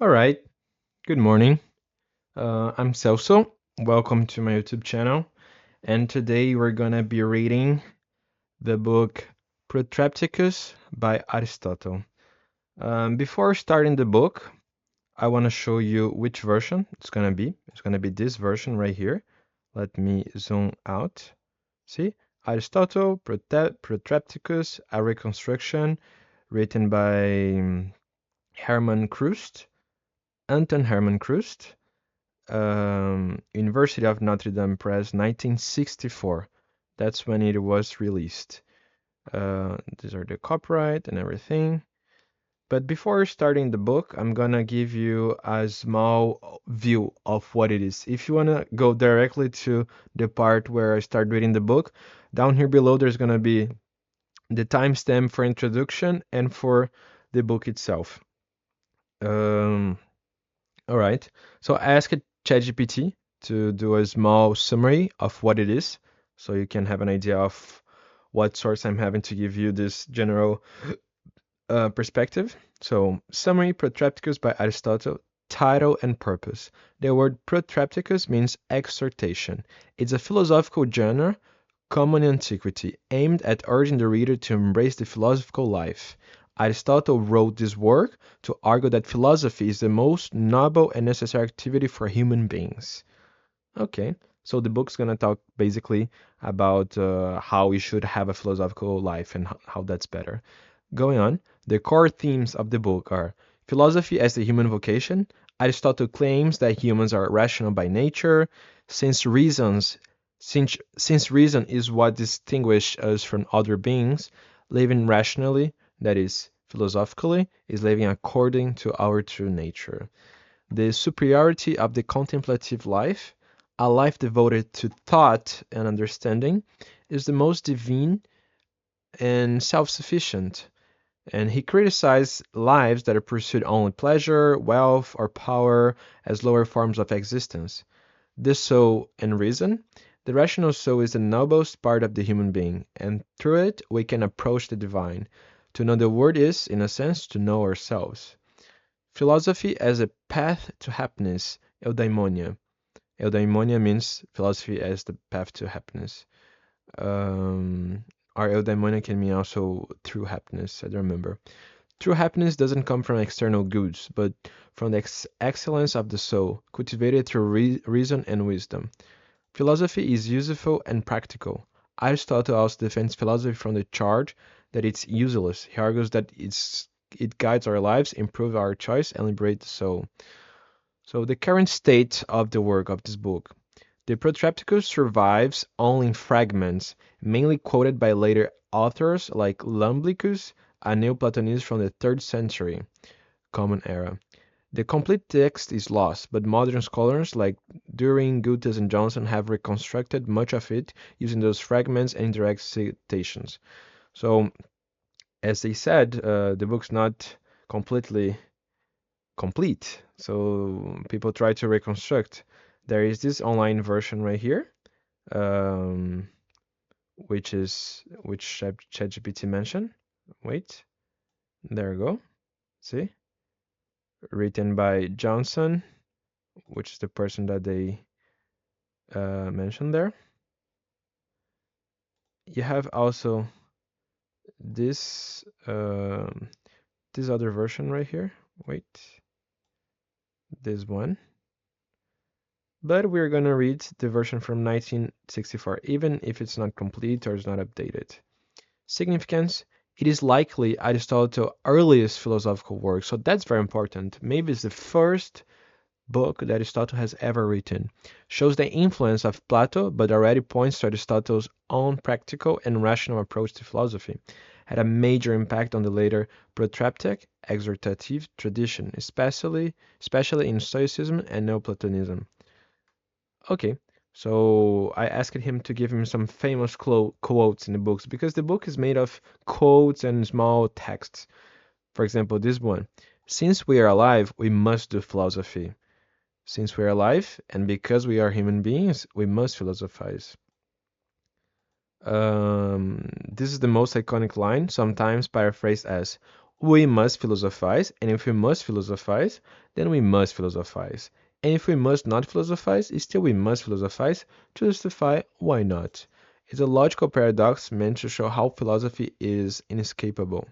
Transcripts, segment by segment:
All right, good morning. I'm Celso. Welcome to my YouTube channel. And today we're gonna be reading the book Protrepticus by Aristotle. Before starting the book, I want to show you which version it's gonna be. It's gonna be this version right here. Let me zoom out. See? Aristotle, Protrepticus, a Reconstruction, written by Hermann Chroust, Anton-Hermann Chroust. University of Notre Dame Press, 1964. That's when it was released. These are the copyright and everything. But before starting the book, I'm gonna give you a small view of what it is. If you wanna go directly to the part where I start reading the book, down here below there's gonna be the timestamp for introduction and for the book itself. Um, All right. So I asked ChatGPT to do a small summary of what it is, so you can have an idea of what source I'm having to give you this general perspective. So, summary Protrepticus by Aristotle, title and purpose. The word Protrepticus means exhortation. It's a philosophical genre common in antiquity, aimed at urging the reader to embrace the philosophical life. Aristotle wrote this work to argue that philosophy is the most noble and necessary activity for human beings. Okay, so the book's gonna talk basically about how we should have a philosophical life and how that's better. Going on, the core themes of the book are philosophy as the human vocation. Aristotle claims that humans are rational by nature, since reasons since reason is what distinguishes us from other beings. Living rationally, that is, philosophically, is living according to our true nature. The superiority of the contemplative life, a life devoted to thought and understanding, is the most divine and self sufficient. And he criticized lives that pursued only pleasure, wealth, or power as lower forms of existence. The soul and reason. The rational soul is the noblest part of the human being, and through it we can approach the divine. To know the word is, in a sense, to know ourselves. Philosophy as a path to happiness, eudaimonia. Eudaimonia means philosophy as the path to happiness. Um, or eudaimonia can mean also true happiness, I don't remember. True happiness doesn't come from external goods, but from the excellence of the soul, cultivated through reason and wisdom. Philosophy is useful and practical. Aristotle also defends philosophy from the charge that it's useless. He argues that it guides our lives, improves our choice, and liberates the soul. So the current state of the work of this book. The Protrepticus survives only in fragments, mainly quoted by later authors like Iamblichus, a Neoplatonist from the 3rd century Common Era. The complete text is lost, but modern scholars like During, Gutes, and Johnson have reconstructed much of it using those fragments and indirect citations. So, as they said, the book's not completely complete. So people try to reconstruct. There is this online version right here, um, which ChatGPT mentioned. Wait, there we go. See, written by Johnson, which is the person that they mentioned there. You have also this this other version right here. Wait, this one. But we're gonna read the version from 1964, even if it's not complete or is not updated. Significance: it is likely Aristotle's earliest philosophical work, so that's very important. Maybe it's the first book that Aristotle has ever written. Shows the influence of Plato, but already points to Aristotle's own practical and rational approach to philosophy. Had a major impact on the later protreptic, exhortative tradition, especially in Stoicism and Neoplatonism. Okay, so I asked him to give him some famous quotes in the books because the book is made of quotes and small texts. For example, this one: Since we are alive, we must do philosophy. Since we are alive, and because we are human beings, we must philosophize. This is the most iconic line, sometimes paraphrased as, We must philosophize, and if we must philosophize, then we must philosophize. And if we must not philosophize, still we must philosophize to justify why not. It's a logical paradox meant to show how philosophy is inescapable.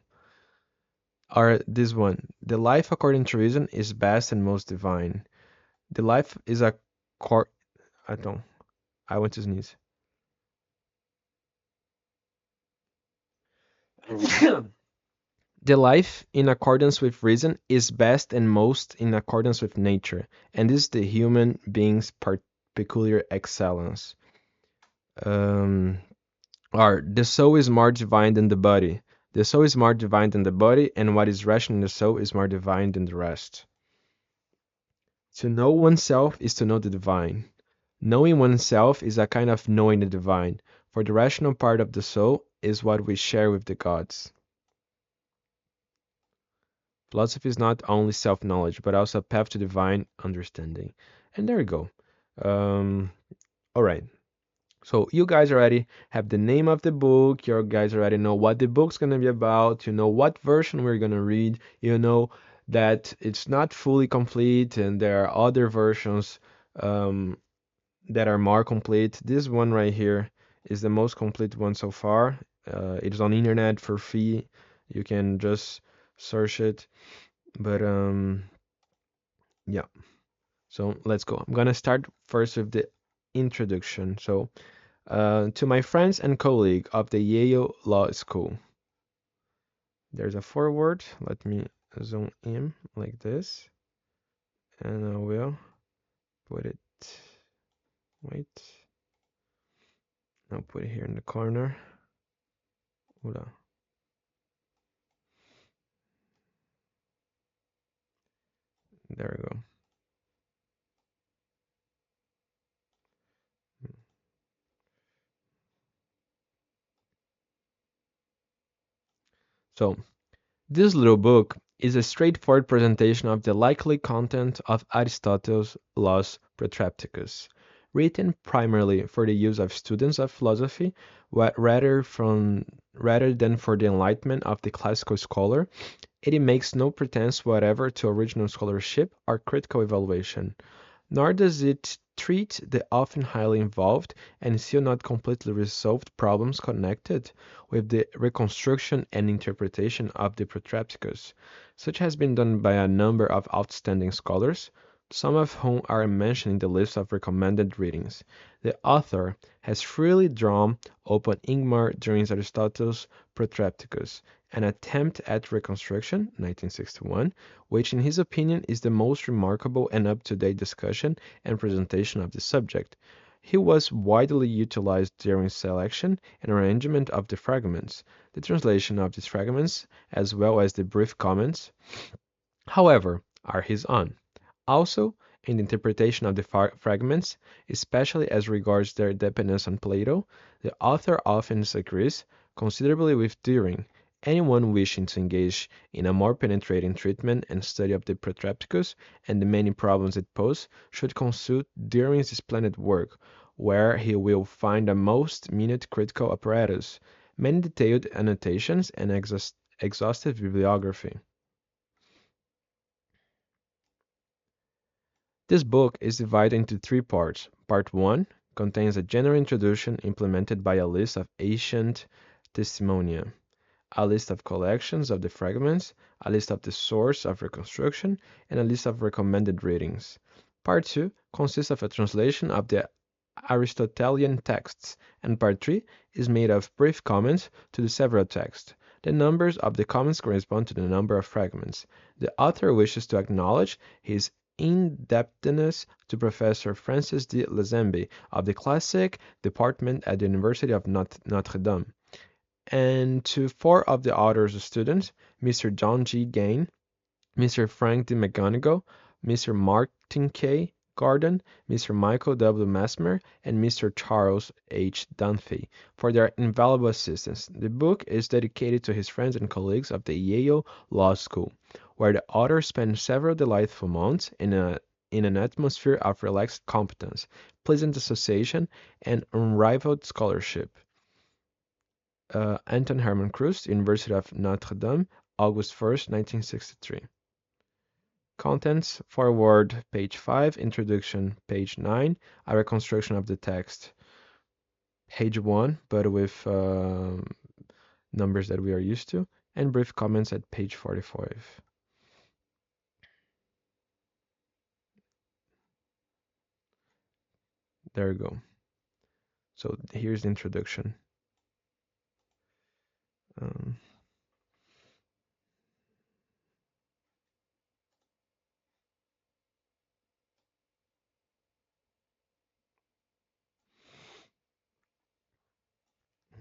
Or this one, the life according to reason is best and most divine. The life is a cor I don't I want to sneeze. The life in accordance with reason is best and most in accordance with nature, and this is the human being's peculiar excellence. Um, or the soul is more divine than the body. The soul is more divine than the body, and what is rational in the soul is more divine than the rest. To know oneself is to know the divine. Knowing oneself is a kind of knowing the divine, for the rational part of the soul is what we share with the gods. Philosophy is not only self-knowledge, but also a path to divine understanding. And there you go. Um, all right. So you guys already have the name of the book. You guys already know what the book's gonna be about. You know what version we're gonna read. You know that it's not fully complete, and there are other versions um, that are more complete. This one right here is the most complete one so far. It is on internet for free. You can just search it. But yeah. So let's go. I'm gonna start first with the introduction. So to my friends and colleague of the Yale Law School. There's a foreword. Let me zoom in like this, and I will put it. Wait, I'll put it here in the corner. Hold on. There we go. So this little book is a straightforward presentation of the likely content of Aristotle's Laws Protrepticus, written primarily for the use of students of philosophy rather than for the enlightenment of the classical scholar. It makes no pretense whatever to original scholarship or critical evaluation. Nor does it treat the often highly involved and still not completely resolved problems connected with the reconstruction and interpretation of the Protrepticus. Such has been done by a number of outstanding scholars, some of whom are mentioned in the list of recommended readings. The author has freely drawn upon Ingmar during Aristotle's Protrepticus, an attempt at reconstruction (1961), which in his opinion is the most remarkable and up-to-date discussion and presentation of the subject. He was widely utilized during selection and arrangement of the fragments, the translation of these fragments, as well as the brief comments, however, are his own. Also, in the interpretation of the fragments, especially as regards their dependence on Plato, the author often disagrees considerably with Düring. Anyone wishing to engage in a more penetrating treatment and study of the Protrepticus and the many problems it poses should consult Düring's splendid work, where he will find a most minute critical apparatus, many detailed annotations, and exhaustive bibliography. This book is divided into three parts. Part 1 contains a general introduction implemented by a list of ancient testimonia, a list of collections of the fragments, a list of the source of reconstruction, and a list of recommended readings. Part 2 consists of a translation of the Aristotelian texts, and Part 3 is made of brief comments to the several texts. The numbers of the comments correspond to the number of fragments. The author wishes to acknowledge his indebtedness to Professor Francis de Lazenby of the Classic Department at the University of Notre Dame, and to four of the author's students, Mr. John G. Gain, Mr. Frank D. McGonigal, Mr. Martin K. Gordon, Mr. Michael W. Mesmer, and Mr. Charles H. Dunphy for their invaluable assistance. The book is dedicated to his friends and colleagues of the Yale Law School, where the author spent several delightful months in an atmosphere of relaxed competence, pleasant association, and unrivaled scholarship. Anton-Hermann Chroust, University of Notre Dame, August 1st, 1963. Contents, foreword, page 5, introduction, page 9, a reconstruction of the text, page 1, but with numbers that we are used to, and brief comments at page 45. There you go. So here's the introduction. Um,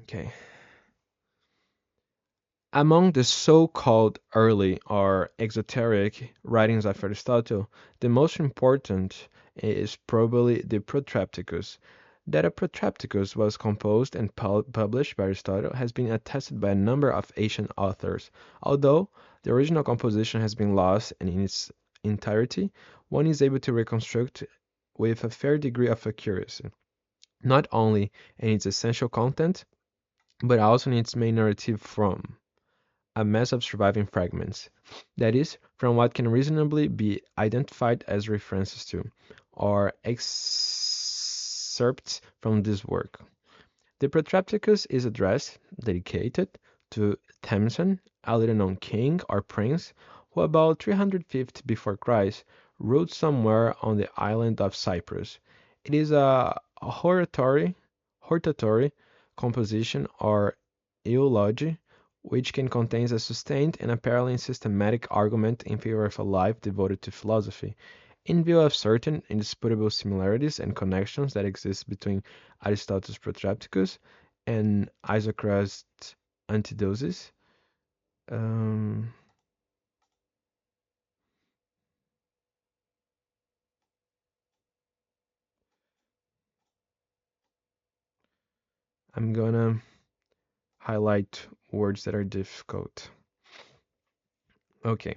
okay. Among the so-called early or exoteric writings of Aristotle, the most important is probably the Protrepticus. That a Protrepticus was composed and published by Aristotle has been attested by a number of ancient authors. Although the original composition has been lost and in its entirety, one is able to reconstruct with a fair degree of accuracy, not only in its essential content, but also in its main narrative form, a mass of surviving fragments, that is, from what can reasonably be identified as references to, or excerpts from this work. The Protrepticus is addressed, dedicated, to Thamson, a little-known king or prince who about 350 before Christ ruled somewhere on the island of Cyprus. It is a hortatory composition or eulogy which can contain a sustained and apparently systematic argument in favor of a life devoted to philosophy. In view of certain indisputable similarities and connections that exist between Aristotle's Protrepticus and Isocrat's Antidosis, um, I'm gonna highlight words that are difficult. Okay,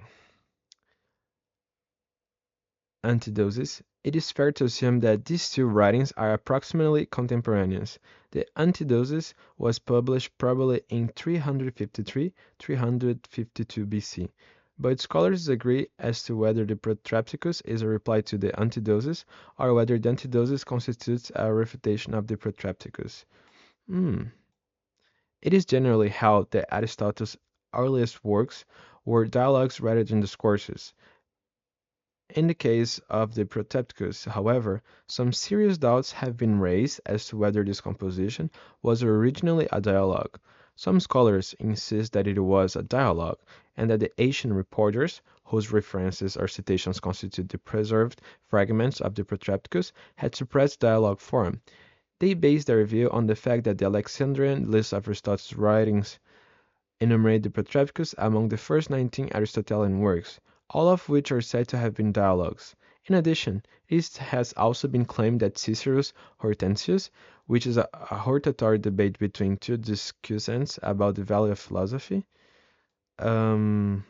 Antidosis. It is fair to assume that these two writings are approximately contemporaneous. The Antidosis was published probably in 353-352 BC, but scholars disagree as to whether the Protrepticus is a reply to the Antidosis or whether the Antidosis constitutes a refutation of the Protrepticus. Hmm. It is generally held that Aristotle's earliest works were dialogues rather than discourses. In the case of the Protrepticus, however, some serious doubts have been raised as to whether this composition was originally a dialogue. Some scholars insist that it was a dialogue, and that the ancient reporters, whose references or citations constitute the preserved fragments of the Protrepticus, had suppressed dialogue form. They base their view on the fact that the Alexandrian list of Aristotle's writings enumerate the Protrepticus among the first 19 Aristotelian works, all of which are said to have been dialogues. In addition, it has also been claimed that Cicero's Hortensius, which is a hortatory debate between two discussants about the value of philosophy, um,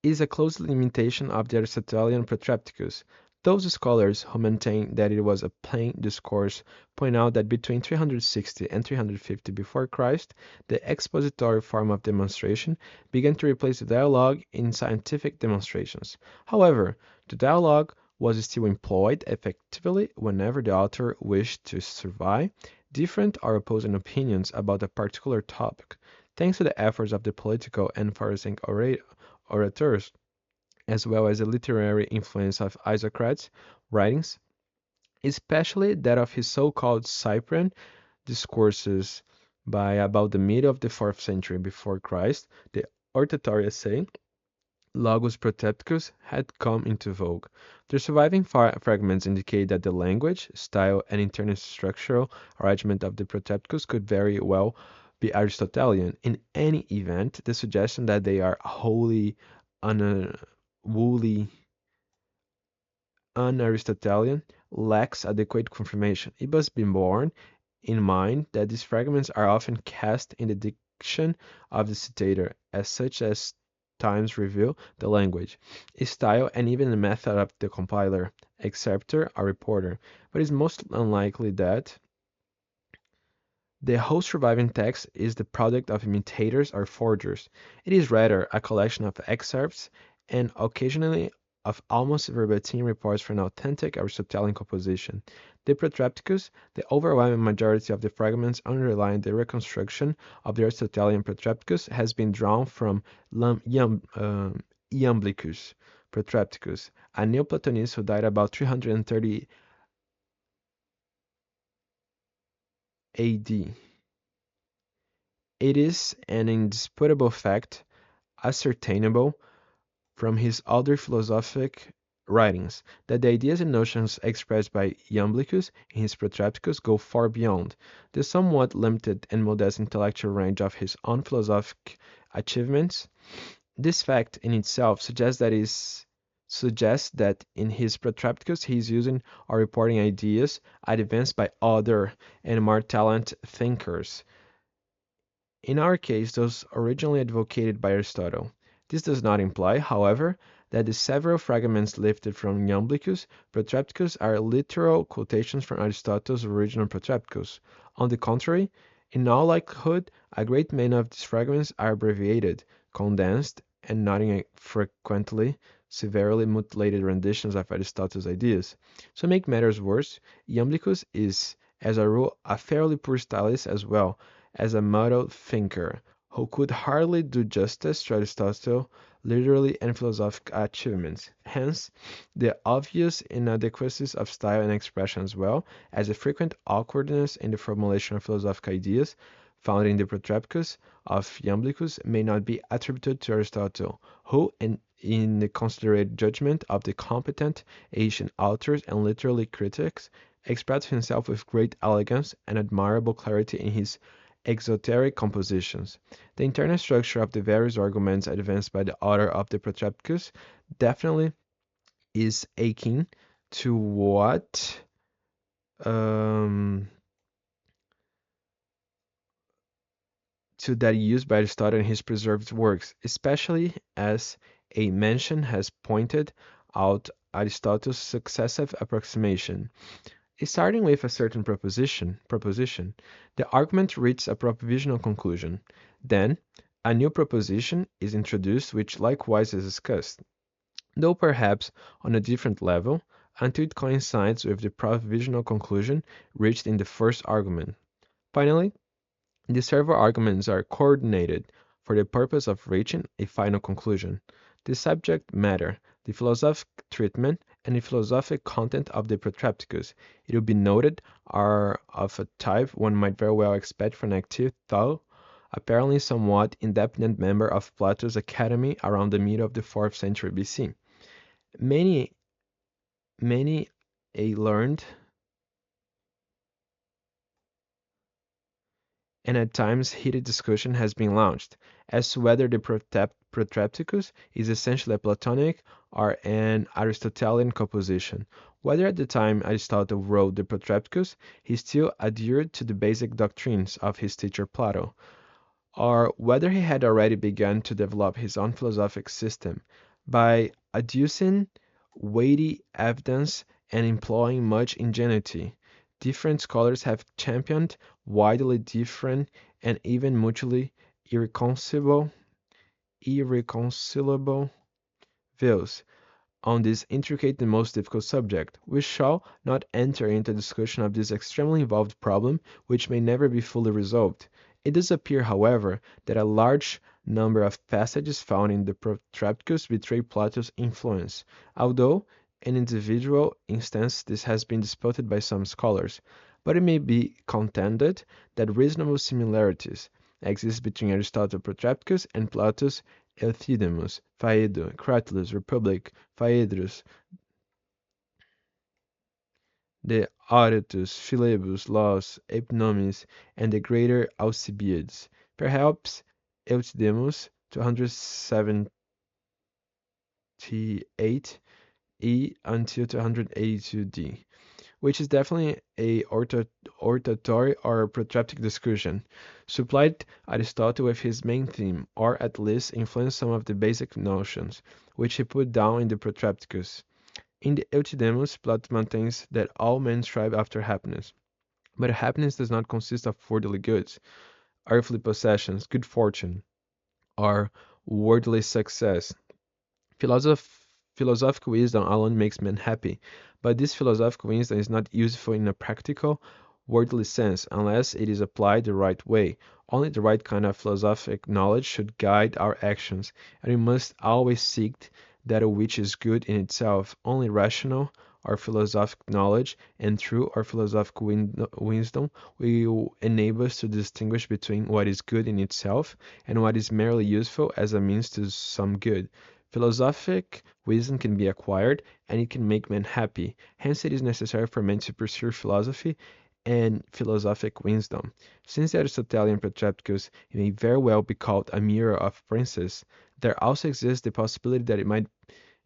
is a close imitation of the Aristotelian Protrepticus. Those scholars who maintain that it was a plain discourse point out that between 360 and 350 before Christ, the expository form of demonstration began to replace the dialogue in scientific demonstrations. However, the dialogue was still employed effectively whenever the author wished to survey different or opposing opinions about a particular topic. Thanks to the efforts of the political and Pharisaic orators, as well as the literary influence of Isocrates' writings, especially that of his so-called Cyprian discourses by about the middle of the 4th century before Christ, the oratory essay Logos Protrepticus had come into vogue. The surviving fragments indicate that the language, style, and internal structural arrangement of the Protrepticus could very well be Aristotelian. In any event, the suggestion that they are wholly woolly un-Aristotelian lacks adequate confirmation. It must be borne in mind that these fragments are often cast in the diction of the citator, as such as times reveal the language, style, and even the method of the compiler, acceptor, or reporter, but it is most unlikely that The whole surviving text is the product of imitators or forgers. It is rather a collection of excerpts and occasionally of almost verbatim reports from an authentic Aristotelian composition. The Protrepticus, the overwhelming majority of the fragments underlying the reconstruction of the Aristotelian Protrepticus has been drawn from Iamblichus Protrepticus, a Neoplatonist who died about 330 AD. It is an indisputable fact, ascertainable from his other philosophic writings, that the ideas and notions expressed by Iamblichus in his Protrepticus go far beyond the somewhat limited and modest intellectual range of his own philosophic achievements. This fact in itself suggests that in his Protrepticus he is using or reporting ideas advanced by other and more talented thinkers. In our case, those originally advocated by Aristotle. This does not imply, however, that the several fragments lifted from Iamblichus Protrepticus are literal quotations from Aristotle's original Protrepticus. On the contrary, in all likelihood, a great many of these fragments are abbreviated, condensed, and not infrequently severely mutilated renditions of Aristotle's ideas. To make matters worse, Iamblichus is, as a rule, a fairly poor stylist as well as a muddled thinker, who could hardly do justice to Aristotle's literary and philosophical achievements. Hence, the obvious inadequacies of style and expression as well as the frequent awkwardness in the formulation of philosophical ideas found in the Protrepticus of Iamblichus may not be attributed to Aristotle, who, in the considered judgment of the competent Asian authors and literary critics, expressed himself with great elegance and admirable clarity in his exoteric compositions. The internal structure of the various arguments advanced by the author of the Protrepticus definitely is akin to what to that used by Aristotle in his preserved works, especially as a mention has pointed out Aristotle's successive approximation. Starting with a certain proposition, the argument reaches a provisional conclusion. Then, a new proposition is introduced which likewise is discussed, though perhaps on a different level, until it coincides with the provisional conclusion reached in the first argument. Finally, the several arguments are coordinated for the purpose of reaching a final conclusion. The subject matter, the philosophic treatment, and the philosophic content of the Protrepticus, it will be noted, are of a type one might very well expect from an active, though apparently somewhat independent member of Plato's Academy around the middle of the 4th century BC. Many a learned and at times heated discussion has been launched as to whether the Protrepticus is essentially a Platonic or an Aristotelian composition. Whether at the time Aristotle wrote the Protrepticus he still adhered to the basic doctrines of his teacher Plato, or whether he had already begun to develop his own philosophic system by adducing weighty evidence and employing much ingenuity. Different scholars have championed widely different and even mutually irreconcilable views on this intricate and most difficult subject. We shall not enter into a discussion of this extremely involved problem, which may never be fully resolved. It does appear, however, that a large number of passages found in the Protrepticus betray Plato's influence, although in individual instance this has been disputed by some scholars, but it may be contended that reasonable similarities exist between Aristotle's Protrepticus and Plato's Euthydemus, Phaedo, Cratylus, Republic, Phaedrus, the Aretus, Philebus, Laws, Epinomis, and the greater Alcibiades. Perhaps Euthydemus, 278 E until 282 D, which is definitely a oratory or protreptic discussion, supplied Aristotle with his main theme, or at least influenced some of the basic notions, which he put down in the Protrepticus. In the Euthydemus, Plato maintains that all men strive after happiness, But happiness does not consist of worldly goods, earthly possessions, good fortune, or worldly success. Philosophical wisdom alone makes men happy, but this philosophical wisdom is not useful in a practical, worldly sense unless it is applied the right way. Only the right kind of philosophic knowledge should guide our actions, and we must always seek that which is good in itself. Only rational or philosophic knowledge and true or philosophical wisdom will enable us to distinguish between what is good in itself and what is merely useful as a means to some good. Philosophic wisdom can be acquired, and it can make men happy. Hence, it is necessary for men to pursue philosophy and philosophic wisdom. Since the Aristotelian Protrepticus may very well be called a mirror of princes, there also exists the possibility that it might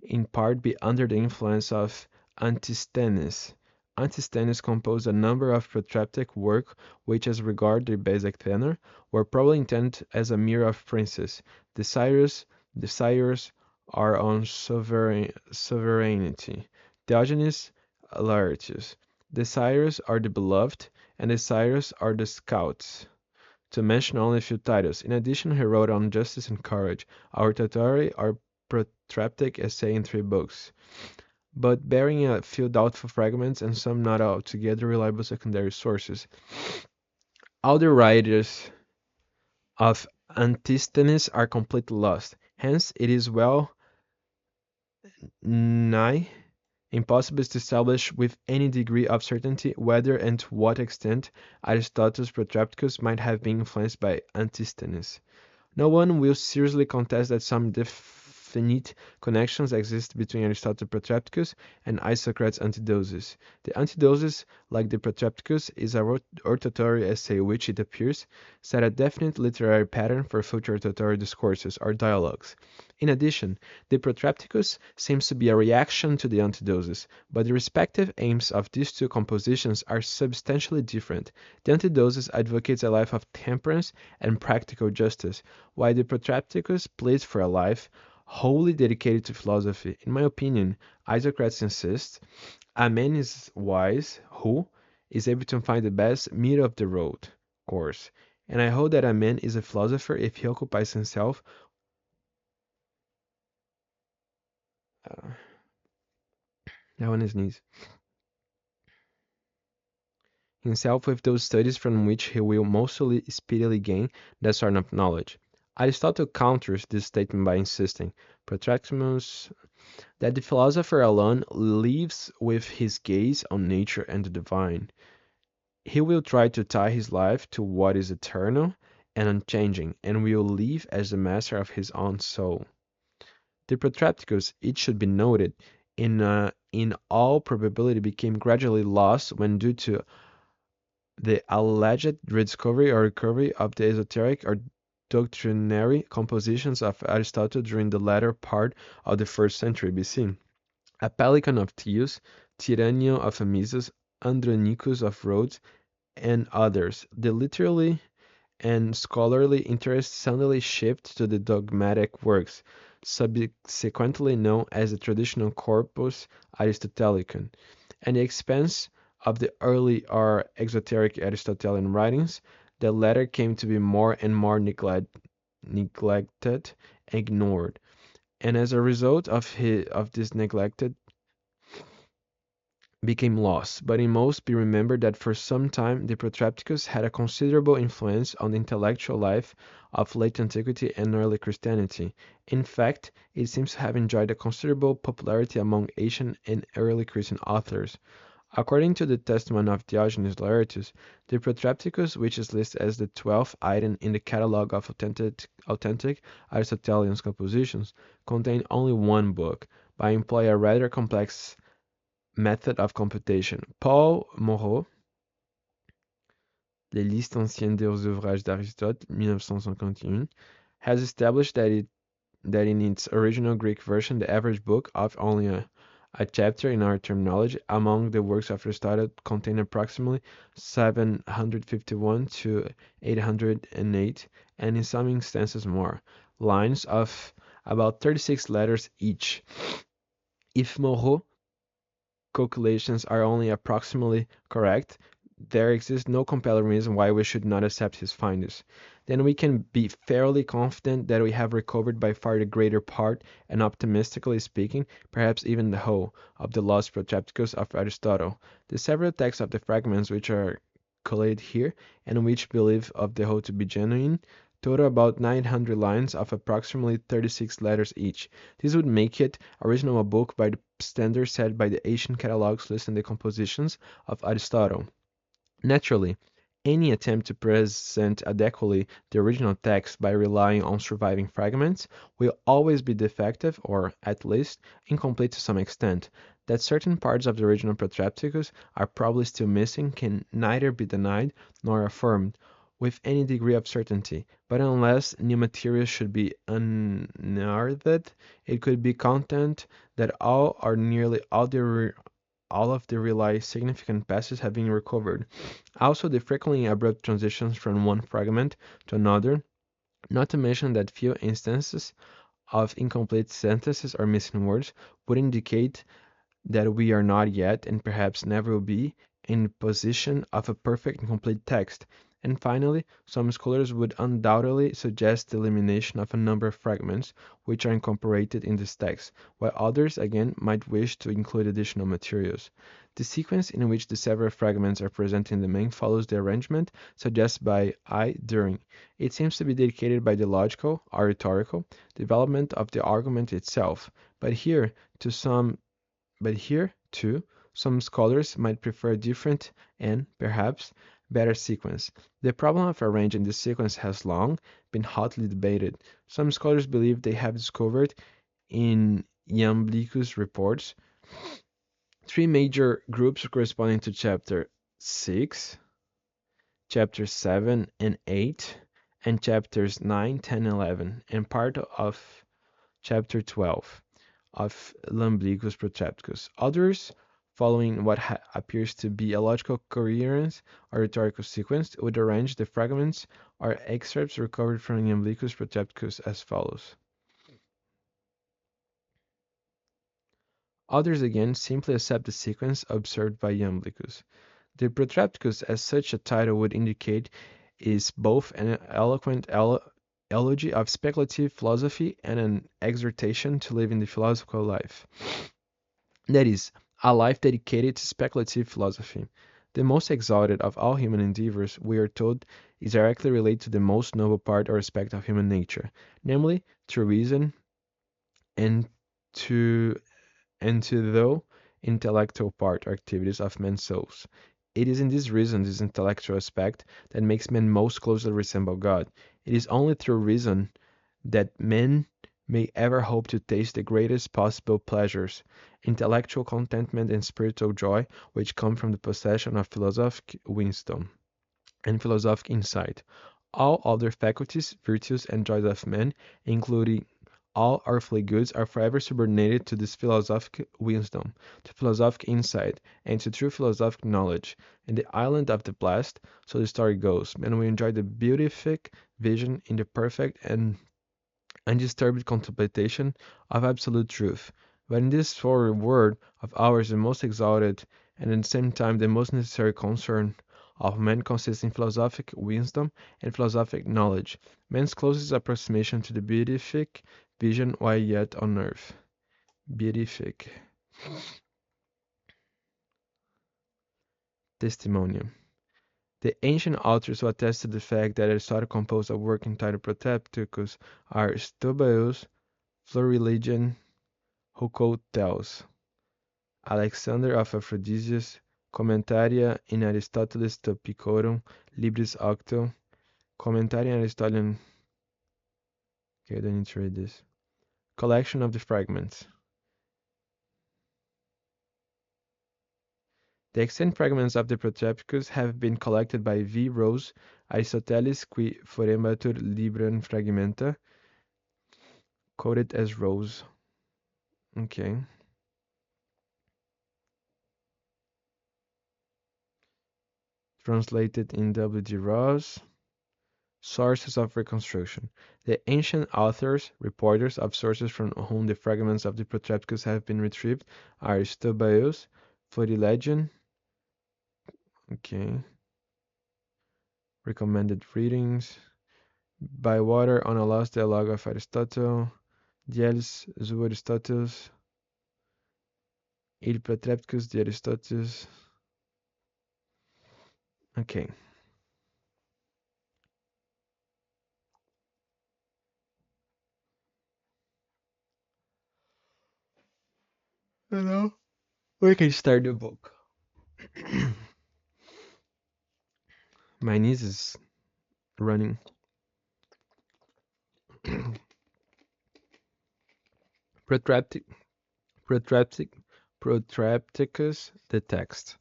in part be under the influence of Antisthenes. Antisthenes composed a number of protreptic works which, as regard their basic tenor, were probably intended as a mirror of princes. The Cyrus are on sovereignty. Diogenes Laertius. The Cyrus are the beloved, and the Cyrus are the scouts, to mention only a few titles. In addition, he wrote on justice and courage, a oratory or protreptic essay in 3 books, but bearing a few doubtful fragments and some not altogether reliable secondary sources. All the writers of Antisthenes are completely lost. Hence, it is well nigh impossible to establish with any degree of certainty whether and to what extent Aristotle's Protrepticus might have been influenced by Antisthenes. No one will seriously contest that some definite connections exist between Aristotle's Protrepticus and Isocrates' Antidosis. The Antidosis, like the Protrepticus, is a oratory essay which, it appears, set a definite literary pattern for future oratory discourses or dialogues. In addition, the Protrepticus seems to be a reaction to the Antidosis, but the respective aims of these two compositions are substantially different. The Antidosis advocates a life of temperance and practical justice, while the Protrepticus pleads for a life wholly dedicated to philosophy. In my opinion, Isocrates insists, a man is wise who is able to find the best middle of the road course, and I hold that a man is a philosopher if he occupies himself uh, that one is sneeze. Himself with those studies from which he will most speedily gain that sort of knowledge. Aristotle counters this statement by insisting, Protractimus, that the philosopher alone lives with his gaze on nature and the divine. He will try to tie his life to what is eternal and unchanging, and will live as the master of his own soul. The Protracticus, it should be noted, in all probability became gradually lost when due to the alleged rediscovery or recovery of the esoteric or doctrinary compositions of Aristotle during the latter part of the 1st century BC. Apellicon of Chios, Tyrannio of Amisus, Andronicus of Rhodes, and others, the literary and scholarly interest suddenly shifted to the dogmatic works, subsequently known as the traditional corpus Aristotelicum, at the expense of the early or exoteric Aristotelian writings. The latter came to be more and more neglected and ignored, and as a result of this neglected became lost, but it must be remembered that for some time the Protrepticus had a considerable influence on the intellectual life of late antiquity and early Christianity. In fact, it seems to have enjoyed a considerable popularity among ancient and early Christian authors. According to the testimony of Diogenes Laertius, the Protrepticus, which is listed as the 12th item in the catalogue of authentic Aristotelian compositions, contained only one book, but employ a rather complex method of computation. Paul Moreau, Les listes anciennes des ouvrages d'Aristote, 1951, has established that in its original Greek version, the average book of only a chapter in our terminology among the works of Aristotle contained approximately 751 to 808, and in some instances more, lines of about 36 letters each. If Moreau calculations are only approximately correct, there exists no compelling reason why we should not accept his findings. Then we can be fairly confident that we have recovered by far the greater part, and optimistically speaking, perhaps even the whole, of the lost Protrepticus of Aristotle. The several texts of the fragments which are collated here, and which believe of the whole to be genuine, total about 900 lines of approximately 36 letters each. This would make it a reasonable book by the standards set by the ancient catalogues listing the compositions of Aristotle. Naturally, any attempt to present adequately the original text by relying on surviving fragments will always be defective or, at least, incomplete to some extent. That certain parts of the original Protrepticus are probably still missing can neither be denied nor affirmed with any degree of certainty, but unless new material should be unearthed, it could be contended that all or nearly all of the really significant passages have been recovered. Also, the frequently abrupt transitions from one fragment to another, not to mention that few instances of incomplete sentences or missing words, would indicate that we are not yet, and perhaps never will be, in possession of a perfect and complete text. And finally, some scholars would undoubtedly suggest the elimination of a number of fragments which are incorporated in this text, while others again might wish to include additional materials. The sequence in which the several fragments are presented in the main follows the arrangement suggested by I. During. It seems to be dedicated by the logical, or rhetorical, development of the argument itself, but here, too, some scholars might prefer a different and, perhaps, better sequence. The problem of arranging this sequence has long been hotly debated. Some scholars believe they have discovered in Iamblichus' reports three major groups corresponding to chapter 6, chapter 7 and 8, and chapters 9, 10, 11, and part of chapter 12 of Iamblichus Protrepticus. Others, following what appears to be a logical coherence or rhetorical sequence, would arrange the fragments or excerpts recovered from Iamblichus Protrepticus as follows. Others again simply accept the sequence observed by Iamblichus. The Protrepticus, as such a title would indicate, is both an eloquent eulogy of speculative philosophy and an exhortation to live in the philosophical life. That is, a life dedicated to speculative philosophy. The most exalted of all human endeavors, we are told, is directly related to the most noble part or aspect of human nature, namely, to reason and to the intellectual part or activities of men's souls. It is in this reason, this intellectual aspect, that makes men most closely resemble God. It is only through reason that men may ever hope to taste the greatest possible pleasures, intellectual contentment and spiritual joy, which come from the possession of philosophic wisdom and philosophic insight. All other faculties, virtues, and joys of man, including all earthly goods, are forever subordinated to this philosophic wisdom, to philosophic insight, and to true philosophic knowledge. In the island of the blessed, so the story goes, men will enjoy the beatific vision in the perfect and undisturbed contemplation of absolute truth. But in this forward word of ours, the most exalted and at the same time the most necessary concern of man consists in philosophic wisdom and philosophic knowledge, man's closest approximation to the beatific vision while yet on earth. Beatific. Testimonium. The ancient authors who attest to the fact that Aristotle composed a work entitled Protrepticus are Stobaeus, Florilegian, who quote tells, Alexander of Aphrodisias, Commentaria in Aristotelis Topicorum, Libris Octo, Commentaria in Aristotelian. Okay, I don't need to read this. Collection of the fragments. The extant fragments of the Protrepticus have been collected by V. Rose, Aristotelis qui forebatur libram fragmenta, quoted as Rose. Okay. Translated in W. D. Ross. Sources of Reconstruction. The ancient authors, reporters of sources from whom the fragments of the Protrepticus have been retrieved are Stobaeus, Florilegian, Okay. Recommended readings. By Water on a Lost Dialogue of Aristotle. Diels zu Aristoteles. Il Protrepticus de Aristoteles. Okay. Hello. We can start the book. My niece is running. Protreptic, protreptic, Protrepticus, the text.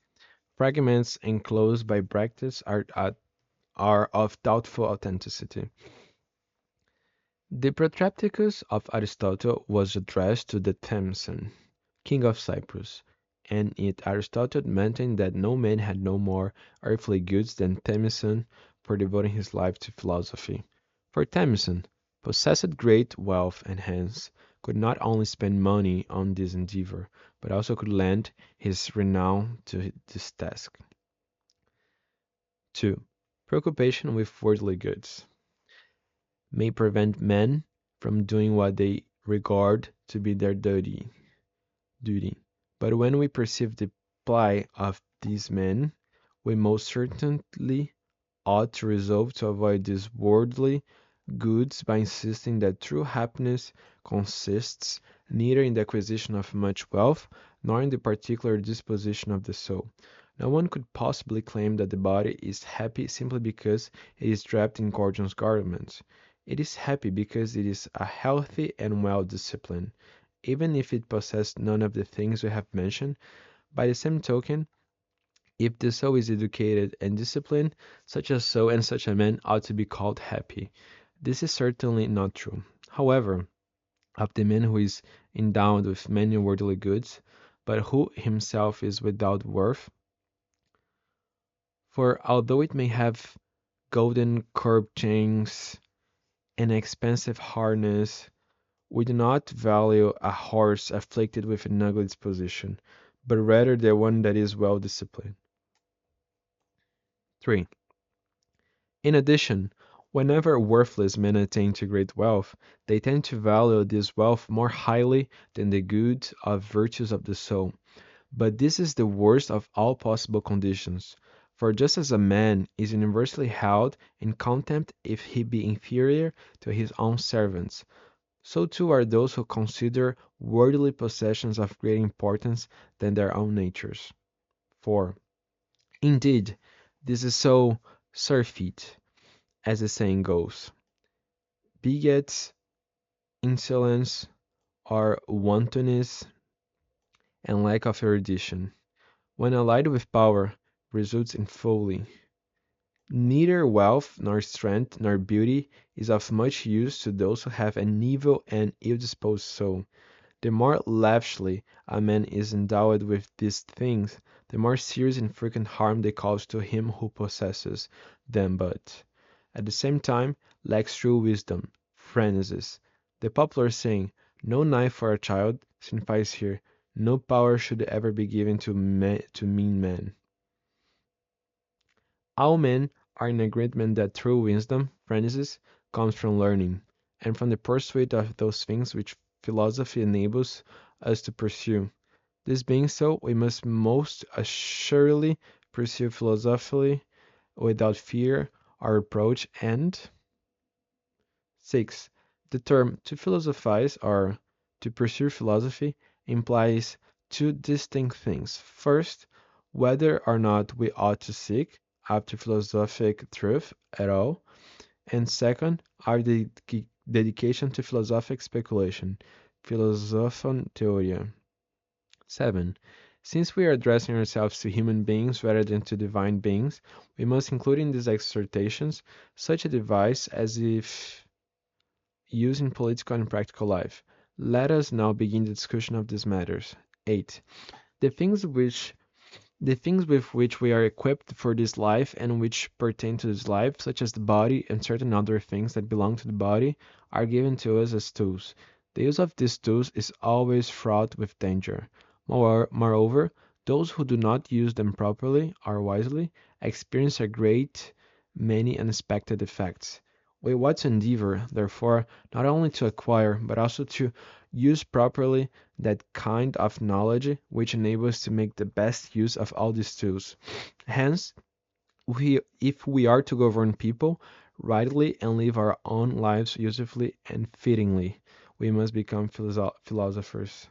Fragments enclosed by brackets are of doubtful authenticity. The Protrepticus of Aristotle was addressed to the Temson, king of Cyprus, and it Aristotle maintained that no man had no more earthly goods than Temson for devoting his life to philosophy. For Temson possessed great wealth and hence could not only spend money on this endeavor, but also could lend his renown to this task. 2. Preoccupation with worldly goods may prevent men from doing what they regard to be their duty. But when we perceive the plight of these men, we most certainly ought to resolve to avoid these worldly goods by insisting that true happiness consists neither in the acquisition of much wealth nor in the particular disposition of the soul. No one could possibly claim that the body is happy simply because it is draped in gorgeous garments. It is happy because it is a healthy and well disciplined, even if it possessed none of the things we have mentioned. By the same token, if the soul is educated and disciplined, such a soul and such a man ought to be called happy. This is certainly not true, however, of the man who is endowed with many worldly goods, but who himself is without worth. For although it may have golden curb chains and expensive harness, we do not value a horse afflicted with an ugly disposition, but rather the one that is well disciplined. 3. In addition, whenever worthless men attain to great wealth, they tend to value this wealth more highly than the good of virtues of the soul. But this is the worst of all possible conditions. For just as a man is universally held in contempt if he be inferior to his own servants, so too are those who consider worldly possessions of greater importance than their own natures. 4. Indeed, this is so surfeit, as the saying goes, begets insolence or wantonness and lack of erudition. When allied with power, results in folly. Neither wealth, nor strength, nor beauty is of much use to those who have an evil and ill-disposed soul. The more lavishly a man is endowed with these things, the more serious and frequent harm they cause to him who possesses them but, at the same time, lacks true wisdom, phrenesis. The popular saying, "No knife for a child," signifies here, no power should ever be given to mean men. All men are in agreement that true wisdom, phrenesis, comes from learning, and from the pursuit of those things which philosophy enables us to pursue. This being so, we must most assuredly pursue philosophy without fear or reproach, and 6. The term to philosophize or to pursue philosophy implies two distinct things. First, whether or not we ought to seek after philosophic truth at all, and second, our dedication to philosophic speculation, Philosophon Theoria. 7. Since we are addressing ourselves to human beings rather than to divine beings, we must include in these exhortations such a device as if used in political and practical life. Let us now begin the discussion of these matters. 8. The things with which we are equipped for this life and which pertain to this life, such as the body and certain other things that belong to the body, are given to us as tools. The use of these tools is always fraught with danger. Moreover, Those who do not use them properly or wisely experience a great many unexpected effects. We want to endeavor, therefore, not only to acquire, but also to use properly that kind of knowledge which enables us to make the best use of all these tools. Hence, if we are to govern people rightly and live our own lives usefully and fittingly, we must become philosophers.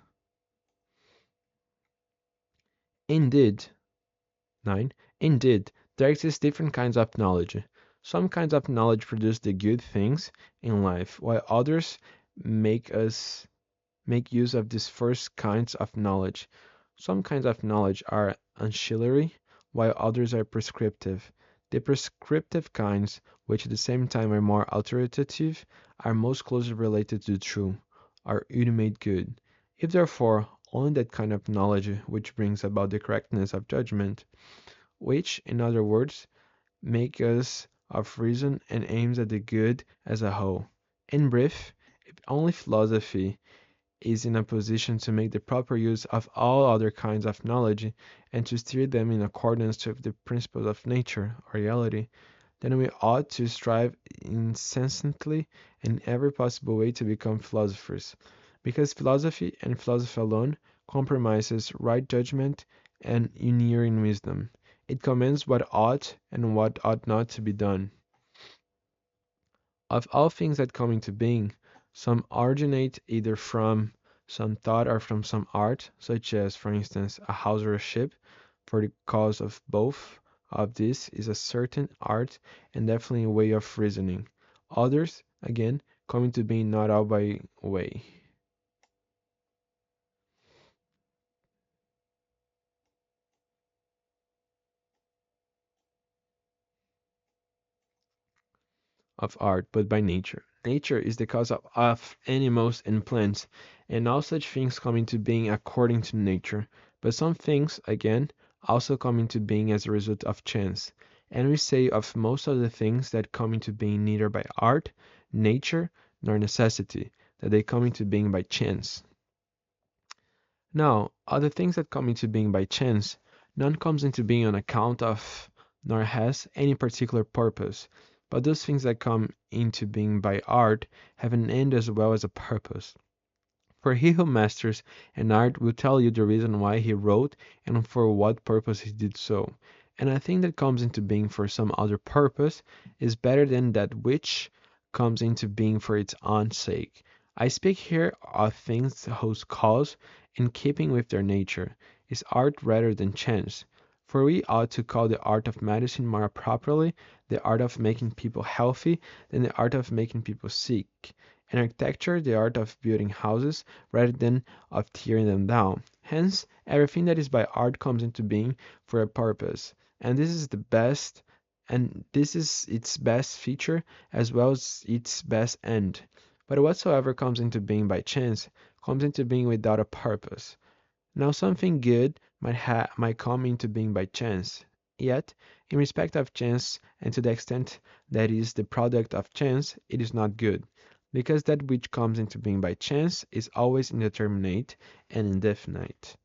Indeed, 9. Indeed, there exist different kinds of knowledge. Some kinds of knowledge produce the good things in life, while others make us make use of these first kinds of knowledge. Some kinds of knowledge are ancillary, while others are prescriptive. The prescriptive kinds, which at the same time are more authoritative, are most closely related to the true, are ultimate good. If therefore only that kind of knowledge which brings about the correctness of judgment, which, in other words, make us of reason and aims at the good as a whole. In brief, if only philosophy is in a position to make the proper use of all other kinds of knowledge and to steer them in accordance with the principles of nature or reality, then we ought to strive incessantly in every possible way to become philosophers, because philosophy and philosophy alone compromises right judgment and unerring wisdom. It commands what ought and what ought not to be done. Of all things that come into being, some originate either from some thought or from some art, such as, for instance, a house or a ship, for the cause of both of these is a certain art and definitely a way of reasoning. Others, again, come into being not all by way of art, but by nature. Nature is the cause of animals and plants, and all such things come into being according to nature. But some things, again, also come into being as a result of chance. And we say of most of the things that come into being neither by art, nature, nor necessity, that they come into being by chance. Now, other things that come into being by chance, none comes into being on account of, nor has any particular purpose, but those things that come into being by art have an end as well as a purpose. For he who masters an art will tell you the reason why he wrote and for what purpose he did so. And a thing that comes into being for some other purpose is better than that which comes into being for its own sake. I speak here of things whose cause, in keeping with their nature, is art rather than chance. For we ought to call the art of medicine more properly the art of making people healthy than the art of making people sick. In architecture, the art of building houses rather than of tearing them down. Hence, everything that is by art comes into being for a purpose, and this is its best feature as well as its best end. But whatsoever comes into being by chance comes into being without a purpose. Now something good might come into being by chance. Yet, in respect of chance and to the extent that is the product of chance, it is not good, because that which comes into being by chance is always indeterminate and indefinite.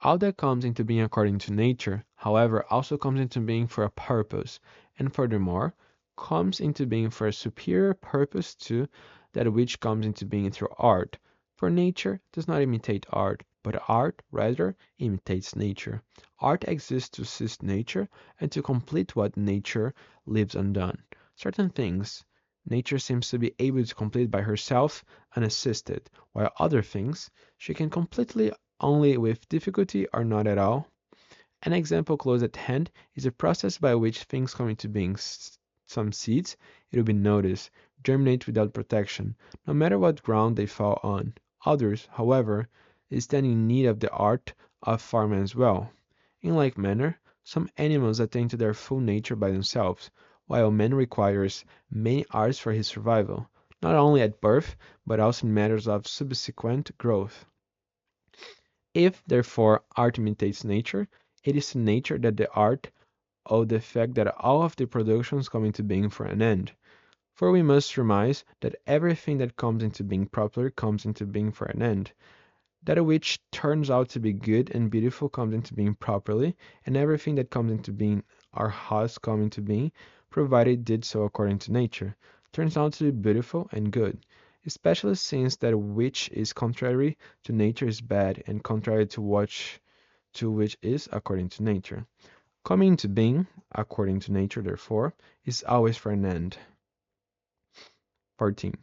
All that comes into being according to nature, however, also comes into being for a purpose, and furthermore, comes into being for a superior purpose to that which comes into being through art. For nature does not imitate art, but art, rather, imitates nature. Art exists to assist nature and to complete what nature leaves undone. Certain things nature seems to be able to complete by herself unassisted, while other things she can completely only with difficulty or not at all. An example close at hand is a process by which things come into being. Some seeds, it will be noticed, germinate without protection, no matter what ground they fall on. Others, however, stand in need of the art of farming as well. In like manner, some animals attain to their full nature by themselves, while man requires many arts for his survival, not only at birth, but also in matters of subsequent growth. If, therefore, art imitates nature, it is to nature that the art owes the fact that all of the productions come into being for an end. For we must surmise that everything that comes into being properly comes into being for an end. That which turns out to be good and beautiful comes into being properly, and everything that comes into being or has come into being, provided it did so according to nature, turns out to be beautiful and good, especially since that which is contrary to nature is bad, and contrary to which is according to nature. Coming into being, according to nature, therefore, is always for an end. 14.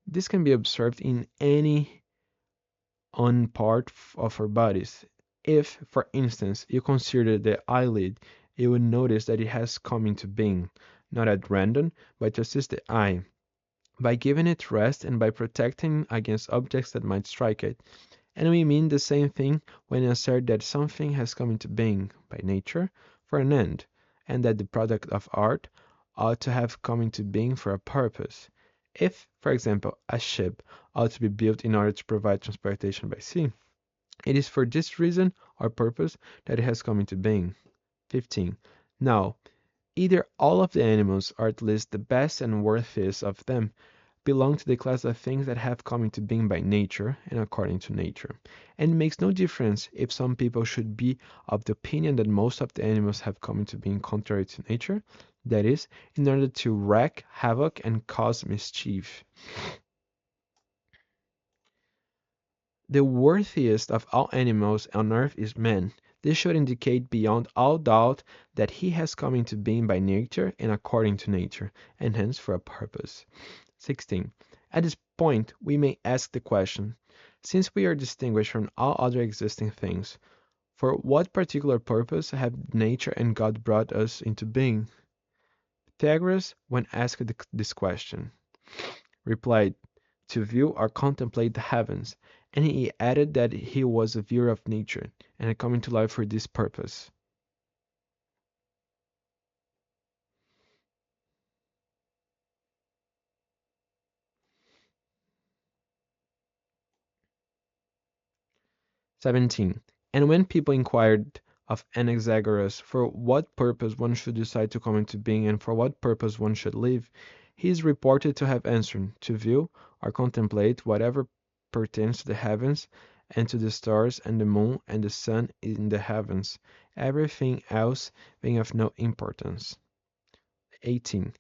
This can be observed in any on part of our bodies. If, for instance, you consider the eyelid, you will notice that it has come into being, not at random, but to assist the eye, by giving it rest and by protecting against objects that might strike it. And we mean the same thing when we assert that something has come into being, by nature, for an end, and that the product of art ought to have come into being for a purpose. If, for example, a ship ought to be built in order to provide transportation by sea, it is for this reason or purpose that it has come into being. 15. Now, either all of the animals, or at least the best and worthiest of them, belong to the class of things that have come into being by nature and according to nature. And it makes no difference if some people should be of the opinion that most of the animals have come into being contrary to nature, that is, in order to wreak havoc and cause mischief. The worthiest of all animals on earth is man. This should indicate beyond all doubt that he has come into being by nature and according to nature, and hence for a purpose. 16. At this point, we may ask the question, since we are distinguished from all other existing things, for what particular purpose have nature and God brought us into being? Pythagoras, when asked this question, replied, to view or contemplate the heavens, and he added that he was a viewer of nature, and had come into life for this purpose. "17. And when people inquired of Anaxagoras for what purpose one should decide to come into being and for what purpose one should live, he is reported to have answered, to view or contemplate whatever pertains to the heavens, and to the stars and the moon and the sun in the heavens, everything else being of no importance. 18.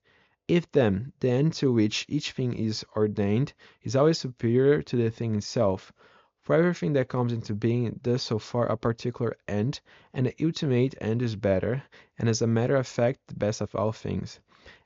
If then the end to which each thing is ordained is always superior to the thing itself, for everything that comes into being does so for a particular end, and the ultimate end is better, and as a matter of fact the best of all things.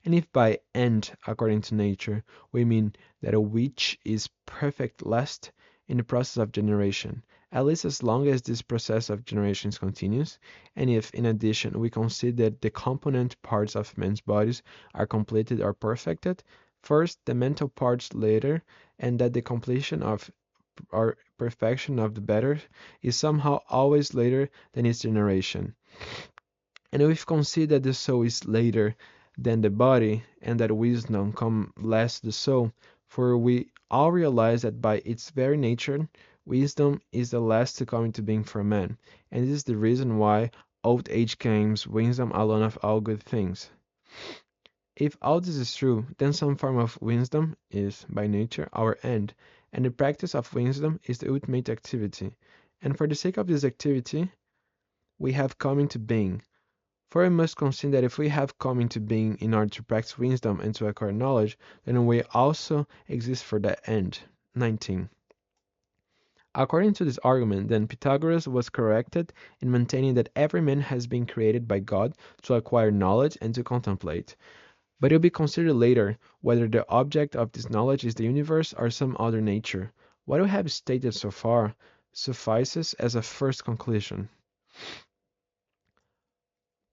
And if by end, according to nature, we mean that which is perfect last in the process of generation, at least as long as this process of generation continues, and if, in addition, we consider that the component parts of men's bodies are completed or perfected, first the mental parts later, and that the completion of or perfection of the better is somehow always later than its generation. And if we consider that the soul is later than the body, and that wisdom comes last to the soul, for we all realize that by its very nature, wisdom is the last to come into being for man, and this is the reason why old age claims wisdom alone of all good things. If all this is true, then some form of wisdom is, by nature, our end, and the practice of wisdom is the ultimate activity. And for the sake of this activity, we have come into being. For we must consider that if we have come into being in order to practice wisdom and to acquire knowledge, then we also exist for that end. 19. According to this argument, then Pythagoras was corrected in maintaining that every man has been created by God to acquire knowledge and to contemplate. But it will be considered later whether the object of this knowledge is the universe or some other nature. What we have stated so far suffices as a first conclusion.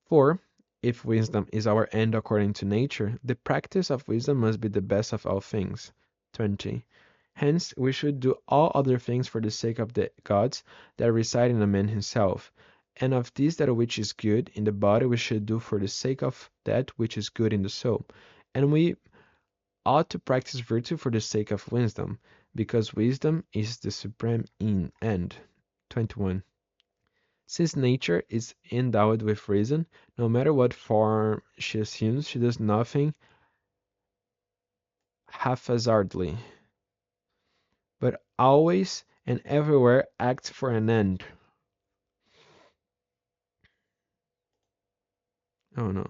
For, if wisdom is our end according to nature, the practice of wisdom must be the best of all things. 20. Hence, we should do all other things for the sake of the gods that reside in a man himself, and of this that which is good in the body we should do for the sake of that which is good in the soul. And we ought to practice virtue for the sake of wisdom, because wisdom is the supreme end. 21. Since nature is endowed with reason, no matter what form she assumes, she does nothing haphazardly, but always and everywhere acts for an end. Oh no.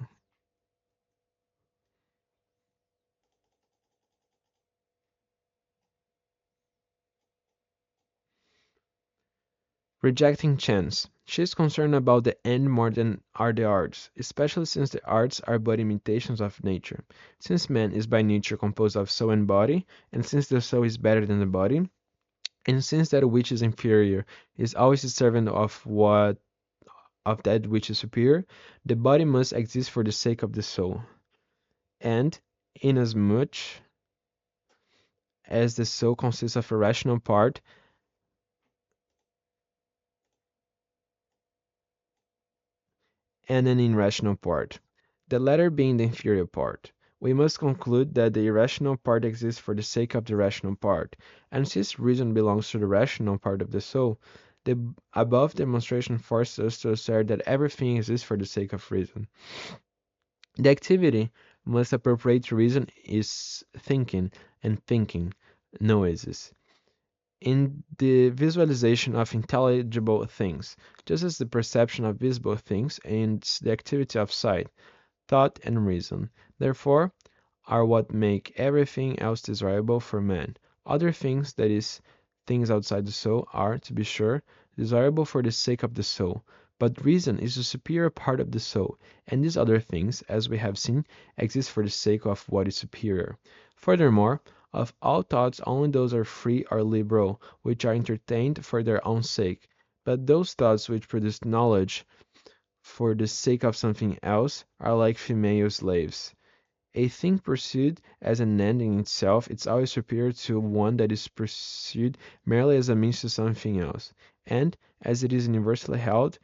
Rejecting chance. She is concerned about the end more than are the arts, especially since the arts are but imitations of nature. Since man is by nature composed of soul and body, and since the soul is better than the body, and since that which is inferior is always the servant of that which is superior, the body must exist for the sake of the soul. And inasmuch as the soul consists of a rational part and an irrational part, the latter being the inferior part, we must conclude that the irrational part exists for the sake of the rational part, and since reason belongs to the rational part of the soul, the above demonstration forces us to assert that everything exists for the sake of reason. The activity most appropriate to reason is thinking, and thinking noesis. In the visualization of intelligible things, just as the perception of visible things and the activity of sight, thought, and reason, therefore, are what make everything else desirable for man. Other things, that is, things outside the soul, are, to be sure, desirable for the sake of the soul, but reason is the superior part of the soul, and these other things, as we have seen, exist for the sake of what is superior. Furthermore, of all thoughts only those are free or liberal, which are entertained for their own sake, but those thoughts which produce knowledge for the sake of something else are like female slaves. A thing pursued as an end in itself is always superior to one that is pursued merely as a means to something else, and, as it is universally held,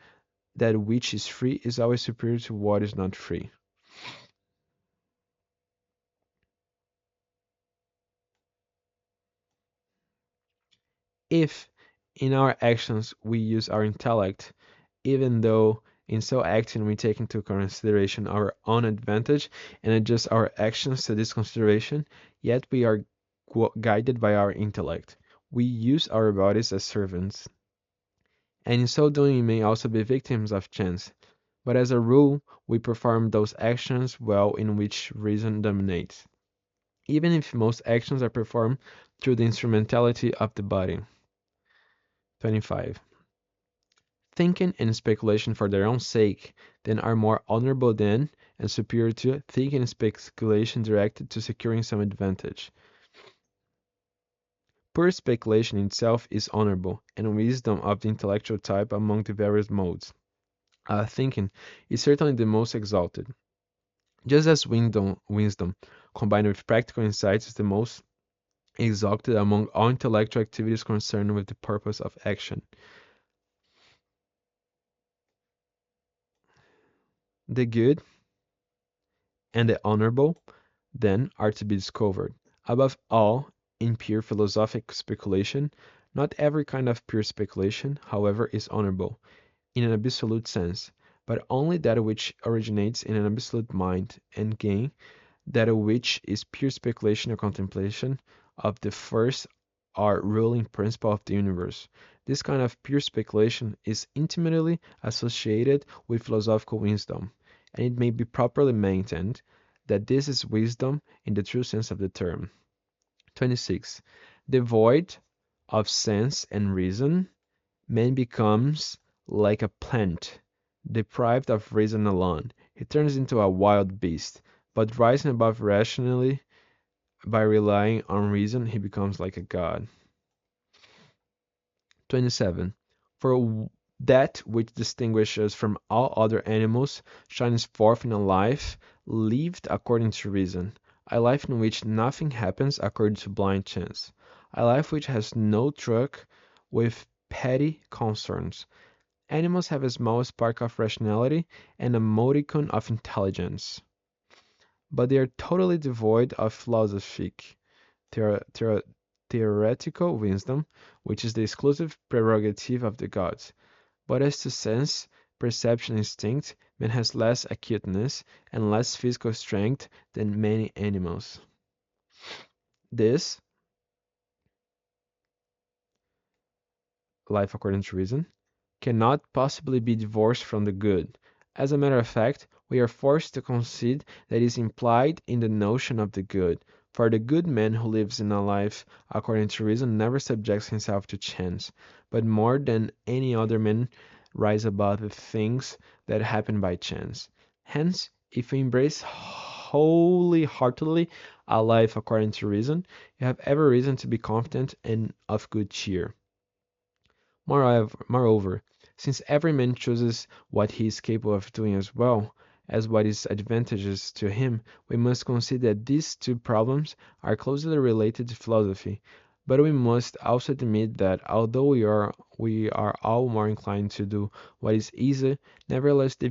that which is free is always superior to what is not free. If, in our actions, we use our intellect, even though in so acting we take into consideration our own advantage and adjust our actions to this consideration, yet we are guided by our intellect. We use our bodies as servants, and in so doing we may also be victims of chance. But as a rule, we perform those actions well in which reason dominates, even if most actions are performed through the instrumentality of the body. 25. Thinking and speculation for their own sake, then are more honorable than, and superior to, thinking and speculation directed to securing some advantage. Pure speculation itself is honorable, and wisdom of the intellectual type among the various modes. Thinking is certainly the most exalted, just as wisdom combined with practical insights is the most exalted among all intellectual activities concerned with the purpose of action. The good and the honorable, then, are to be discovered. Above all, in pure philosophic speculation, not every kind of pure speculation, however, is honorable, in an absolute sense, but only that which originates in an absolute mind, and gain, that which is pure speculation or contemplation of the first or ruling principle of the universe. This kind of pure speculation is intimately associated with philosophical wisdom, and it may be properly maintained that this is wisdom in the true sense of the term. 26. Devoid of sense and reason, man becomes like a plant, deprived of reason alone. He turns into a wild beast, but rising above rationally by relying on reason, he becomes like a god. 27. For that which distinguishes us from all other animals shines forth in a life lived according to reason, a life in which nothing happens according to blind chance, a life which has no truck with petty concerns. Animals have a small spark of rationality and a modicum of intelligence, but they are totally devoid of philosophic, theor- theor- theoretical wisdom, which is the exclusive prerogative of the gods. But as to sense, perception, instinct, man has less acuteness and less physical strength than many animals. This life according to reason, cannot possibly be divorced from the good. As a matter of fact, we are forced to concede that is implied in the notion of the good, for the good man who lives in a life according to reason never subjects himself to chance, but more than any other man rise above the things that happen by chance. Hence, if we embrace wholeheartedly a life according to reason, you have every reason to be confident and of good cheer. Moreover, since every man chooses what he is capable of doing as well as what is advantageous to him, we must consider that these two problems are closely related to philosophy. But we must also admit that although we are all more inclined to do what is easy, nevertheless the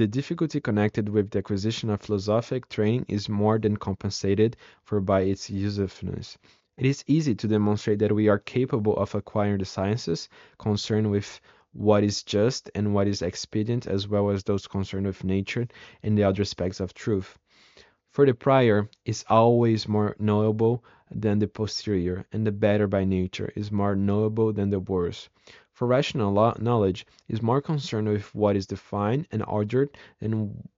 difficulty connected with the acquisition of philosophic training is more than compensated for by its usefulness. It is easy to demonstrate that we are capable of acquiring the sciences concerned with what is just and what is expedient, as well as those concerned with nature and the other aspects of truth. For the prior is always more knowable than the posterior, and the better by nature is more knowable than the worse. For rational knowledge is more concerned with what is defined and ordered than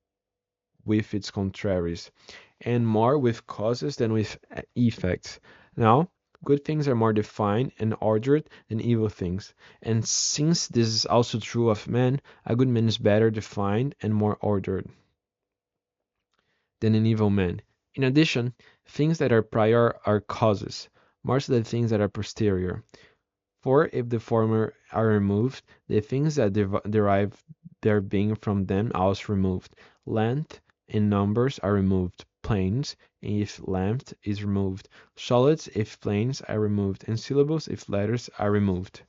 with its contraries, and more with causes than with effects. Now, good things are more defined and ordered than evil things, and since this is also true of man, a good man is better defined and more ordered than an evil man. In addition, things that are prior are causes, more so than things that are posterior. For if the former are removed, the things that derive their being from them are also removed. Length and numbers are removed, planes if length is removed, solids if planes are removed, and syllables if letters are removed.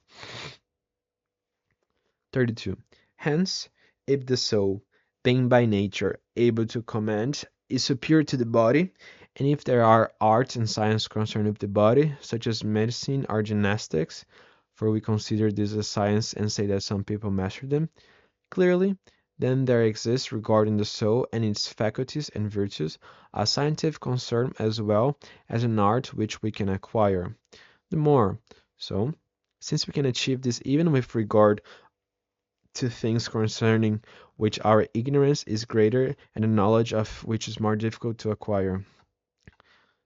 32. Hence, if the soul, being by nature able to command, is superior to the body, and if there are arts and science concerned with the body, such as medicine or gymnastics, for we consider this a science and say that some people master them, clearly, then there exists regarding the soul and its faculties and virtues a scientific concern as well as an art which we can acquire. The more so, since we can achieve this even with regard to things concerning which our ignorance is greater and the knowledge of which is more difficult to acquire.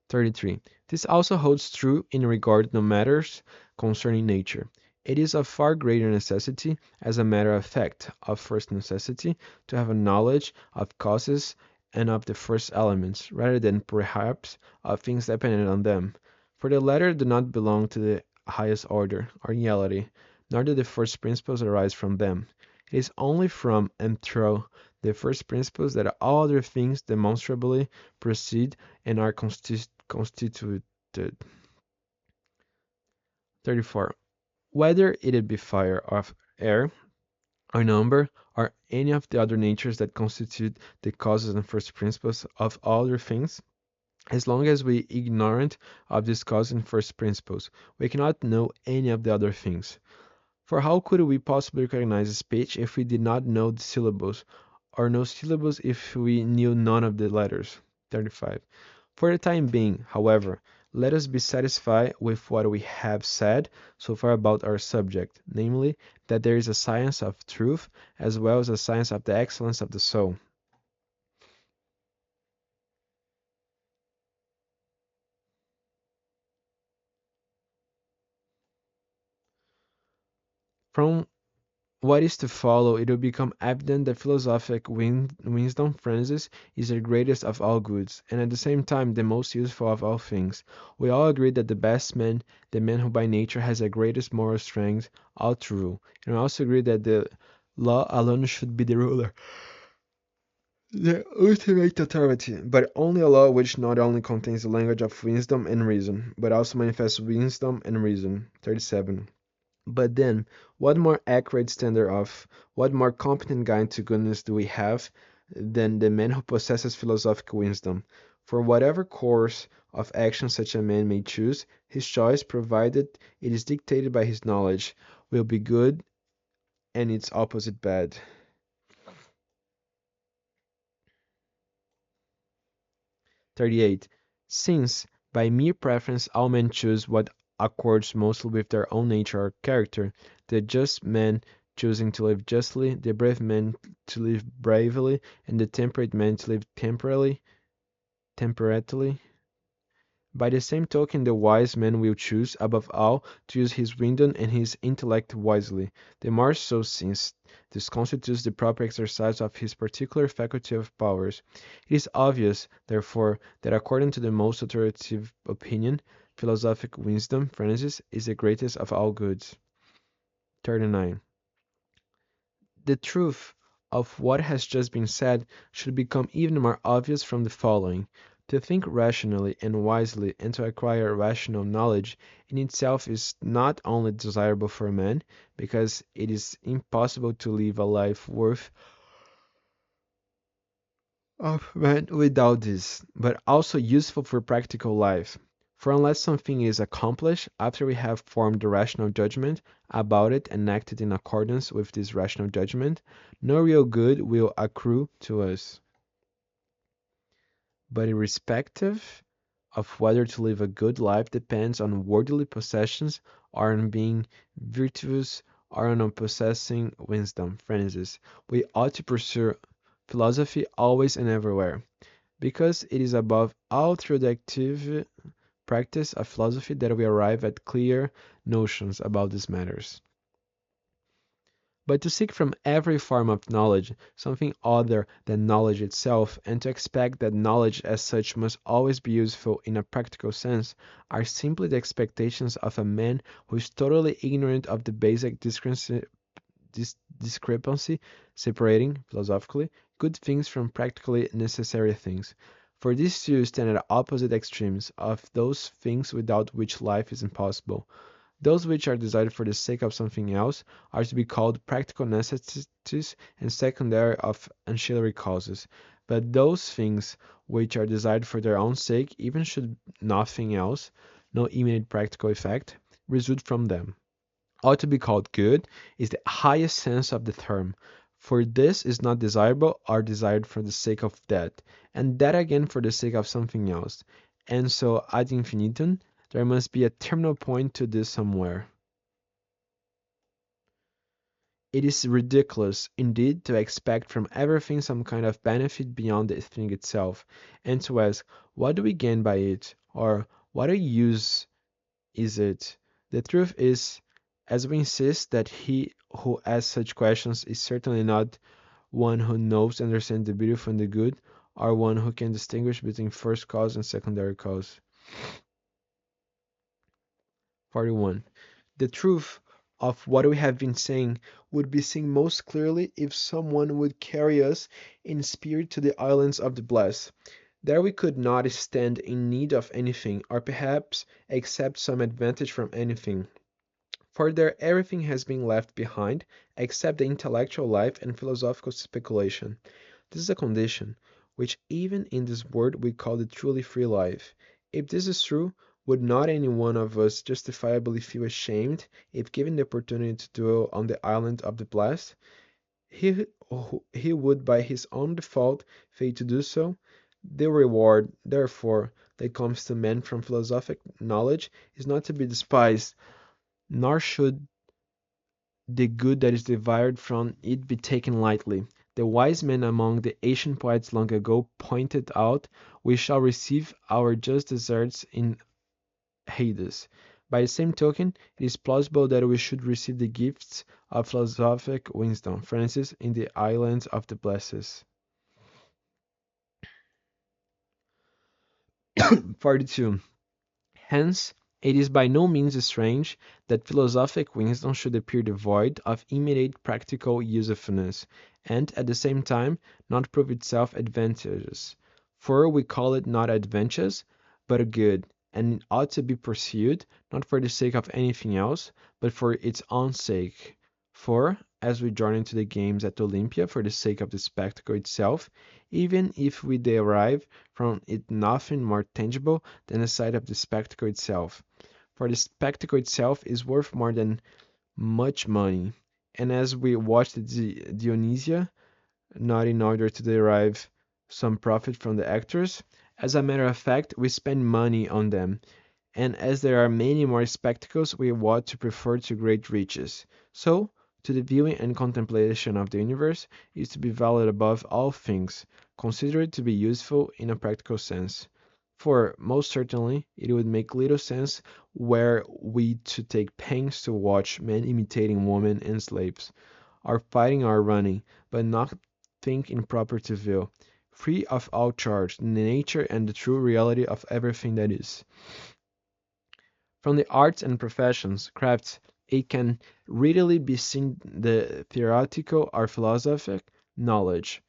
33. This also holds true in regard to matters concerning nature. It is of far greater necessity, as a matter of fact, of first necessity, to have a knowledge of causes and of the first elements, rather than perhaps of things dependent on them. For the latter do not belong to the highest order, or reality, nor do the first principles arise from them. It is only from and through the first principles that all other things demonstrably proceed and are constituted. 34. Whether it be fire or air, or number, or any of the other natures that constitute the causes and first principles of all other things, as long as we ignorant of these causes and first principles, we cannot know any of the other things. For how could we possibly recognize speech if we did not know the syllables, or know syllables if we knew none of the letters? 35. For the time being, however, let us be satisfied with what we have said so far about our subject, namely, that there is a science of truth as well as a science of the excellence of the soul. From what is to follow, it will become evident that philosophic wisdom, Francis, is the greatest of all goods, and at the same time the most useful of all things. We all agree that the best man, the man who by nature has the greatest moral strength, ought to rule, and we also agree that the law alone should be the ruler, the ultimate authority, but only a law which not only contains the language of wisdom and reason, but also manifests wisdom and reason. 37. But then, what more accurate standard of, what more competent guide to goodness do we have than the man who possesses philosophical wisdom? For whatever course of action such a man may choose, his choice, provided it is dictated by his knowledge, will be good and its opposite bad. 38. Since, By mere preference, all men choose what accords mostly with their own nature or character, the just man choosing to live justly, the brave man to live bravely, and the temperate man to live temperately. By the same token, the wise man will choose, above all, to use his wisdom and his intellect wisely, the more so since this constitutes the proper exercise of his particular faculty of powers. It is obvious, therefore, that according to the most authoritative opinion, philosophic wisdom, Francis, is the greatest of all goods. 39. The truth of what has just been said should become even more obvious from the following. To think rationally and wisely and to acquire rational knowledge in itself is not only desirable for man, because it is impossible to live a life worth of man without this, but also useful for practical life. For unless something is accomplished after we have formed a rational judgment about it and acted in accordance with this rational judgment, no real good will accrue to us. But irrespective of whether to live a good life depends on worldly possessions or on being virtuous or on possessing wisdom, Francis, we ought to pursue philosophy always and everywhere, because it is above all through the active practice of philosophy that we arrive at clear notions about these matters. But to seek from every form of knowledge something other than knowledge itself, and to expect that knowledge as such must always be useful in a practical sense, are simply the expectations of a man who is totally ignorant of the basic discrepancy separating, philosophically, good things from practically necessary things. For these two stand at opposite extremes of those things without which life is impossible. Those which are desired for the sake of something else are to be called practical necessities and secondary of ancillary causes. But those things which are desired for their own sake, even should nothing else, no immediate practical effect, result from them, ought to be called good, is the highest sense of the term. For this is not desirable or desired for the sake of that, and that again for the sake of something else. And so ad infinitum, there must be a terminal point to this somewhere. It is ridiculous, indeed, to expect from everything some kind of benefit beyond the thing itself, and to ask, what do we gain by it? Or what a use is it? The truth is, as we insist, that he who asks such questions is certainly not one who knows and understands the beautiful and the good, or one who can distinguish between first cause and secondary cause. 41. The truth of what we have been saying would be seen most clearly if someone would carry us in spirit to the islands of the blessed. There we could not stand in need of anything, or perhaps accept some advantage from anything. For there everything has been left behind, except the intellectual life and philosophical speculation. This is a condition, which even in this world we call the truly free life. If this is true, would not any one of us justifiably feel ashamed if given the opportunity to dwell on the island of the blessed? He would by his own default fail to do so. The reward, therefore, that comes to men from philosophic knowledge is not to be despised, nor should the good that is derived from it be taken lightly. The wise man among the ancient poets long ago pointed out, we shall receive our just deserts in Hades. By the same token, it is plausible that we should receive the gifts of philosophic wisdom, Francis, in the islands of the blessed. 42. Hence, it is by no means strange that philosophic wisdom should appear devoid of immediate practical usefulness, and at the same time not prove itself advantageous. For we call it not advantageous, but good, and it ought to be pursued, not for the sake of anything else, but for its own sake. For, as we join into the games at Olympia for the sake of the spectacle itself, even if we derive from it nothing more tangible than the sight of the spectacle itself. For the spectacle itself is worth more than much money. And as we watch the Dionysia, not in order to derive some profit from the actors, As a matter of fact, we spend money on them, and as there are many more spectacles, we ought to prefer to great riches. So, to the viewing and contemplation of the universe is to be valued above all things, considered to be useful in a practical sense. For, most certainly, it would make little sense were we to take pains to watch men imitating women and slaves, or fighting or running, but not think it proper to view, free of all charge, the nature and the true reality of everything that is. From the arts and professions, crafts, it can readily be seen the theoretical or philosophic knowledge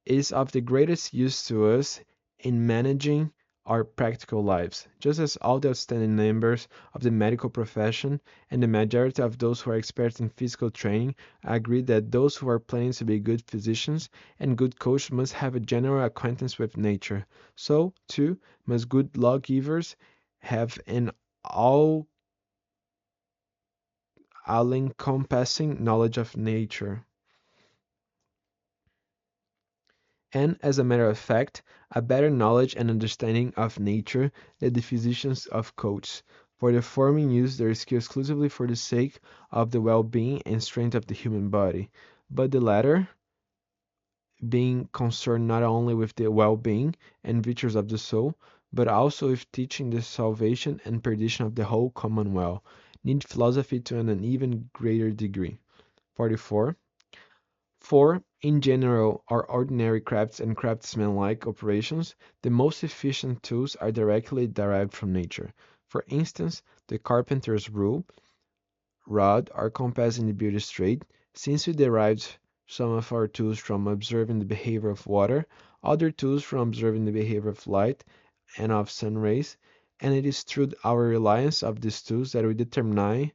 is of the greatest use to us in managing our practical lives, just as all the outstanding members of the medical profession and the majority of those who are experts in physical training agree that those who are planning to be good physicians and good coaches must have a general acquaintance with nature. So, too, must good lawgivers have an all all-encompassing knowledge of nature. And, as a matter of fact, a better knowledge and understanding of nature than the physicians of coats, for the former use their skill exclusively for the sake of the well-being and strength of the human body, but the latter, being concerned not only with the well-being and virtues of the soul, but also with teaching the salvation and perdition of the whole commonwealth, need philosophy to an even greater degree. 44. For, in general, our ordinary crafts and craftsmanlike operations, the most efficient tools are directly derived from nature. For instance, the carpenter's rule, rod, or compass in the beauty straight, since we derived some of our tools from observing the behavior of water, other tools from observing the behavior of light and of sun rays, and it is through our reliance of these tools that we determine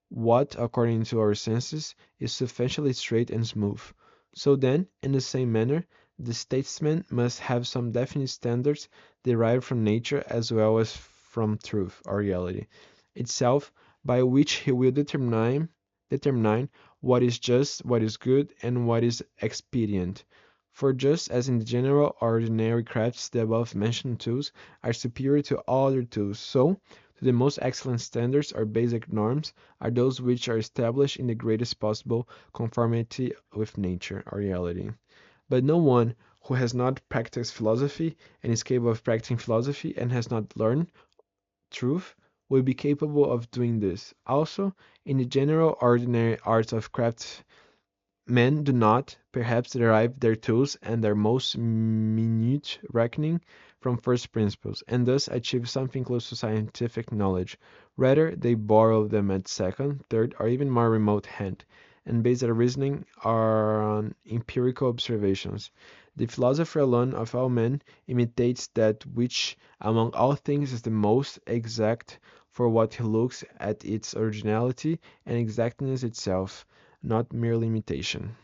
what, according to our senses, is sufficiently straight and smooth. So then, in the same manner, the statesman must have some definite standards derived from nature as well as from truth, or reality, itself, by which he will determine what is just, what is good, and what is expedient. For just as in the general ordinary crafts the above mentioned tools are superior to all other tools, so to the most excellent standards or basic norms are those which are established in the greatest possible conformity with nature or reality. But no one who has not practiced philosophy and is capable of practicing philosophy and has not learned truth will be capable of doing this. Also, in the general ordinary arts of craft, men do not, perhaps, derive their tools and their most minute reckoning from first principles, and thus achieve something close to scientific knowledge. Rather, they borrow them at second, third, or even more remote hand, and base their reasoning on empirical observations. The philosopher alone of all men imitates that which among all things is the most exact, for what he looks at its originality and exactness itself, not merely imitation.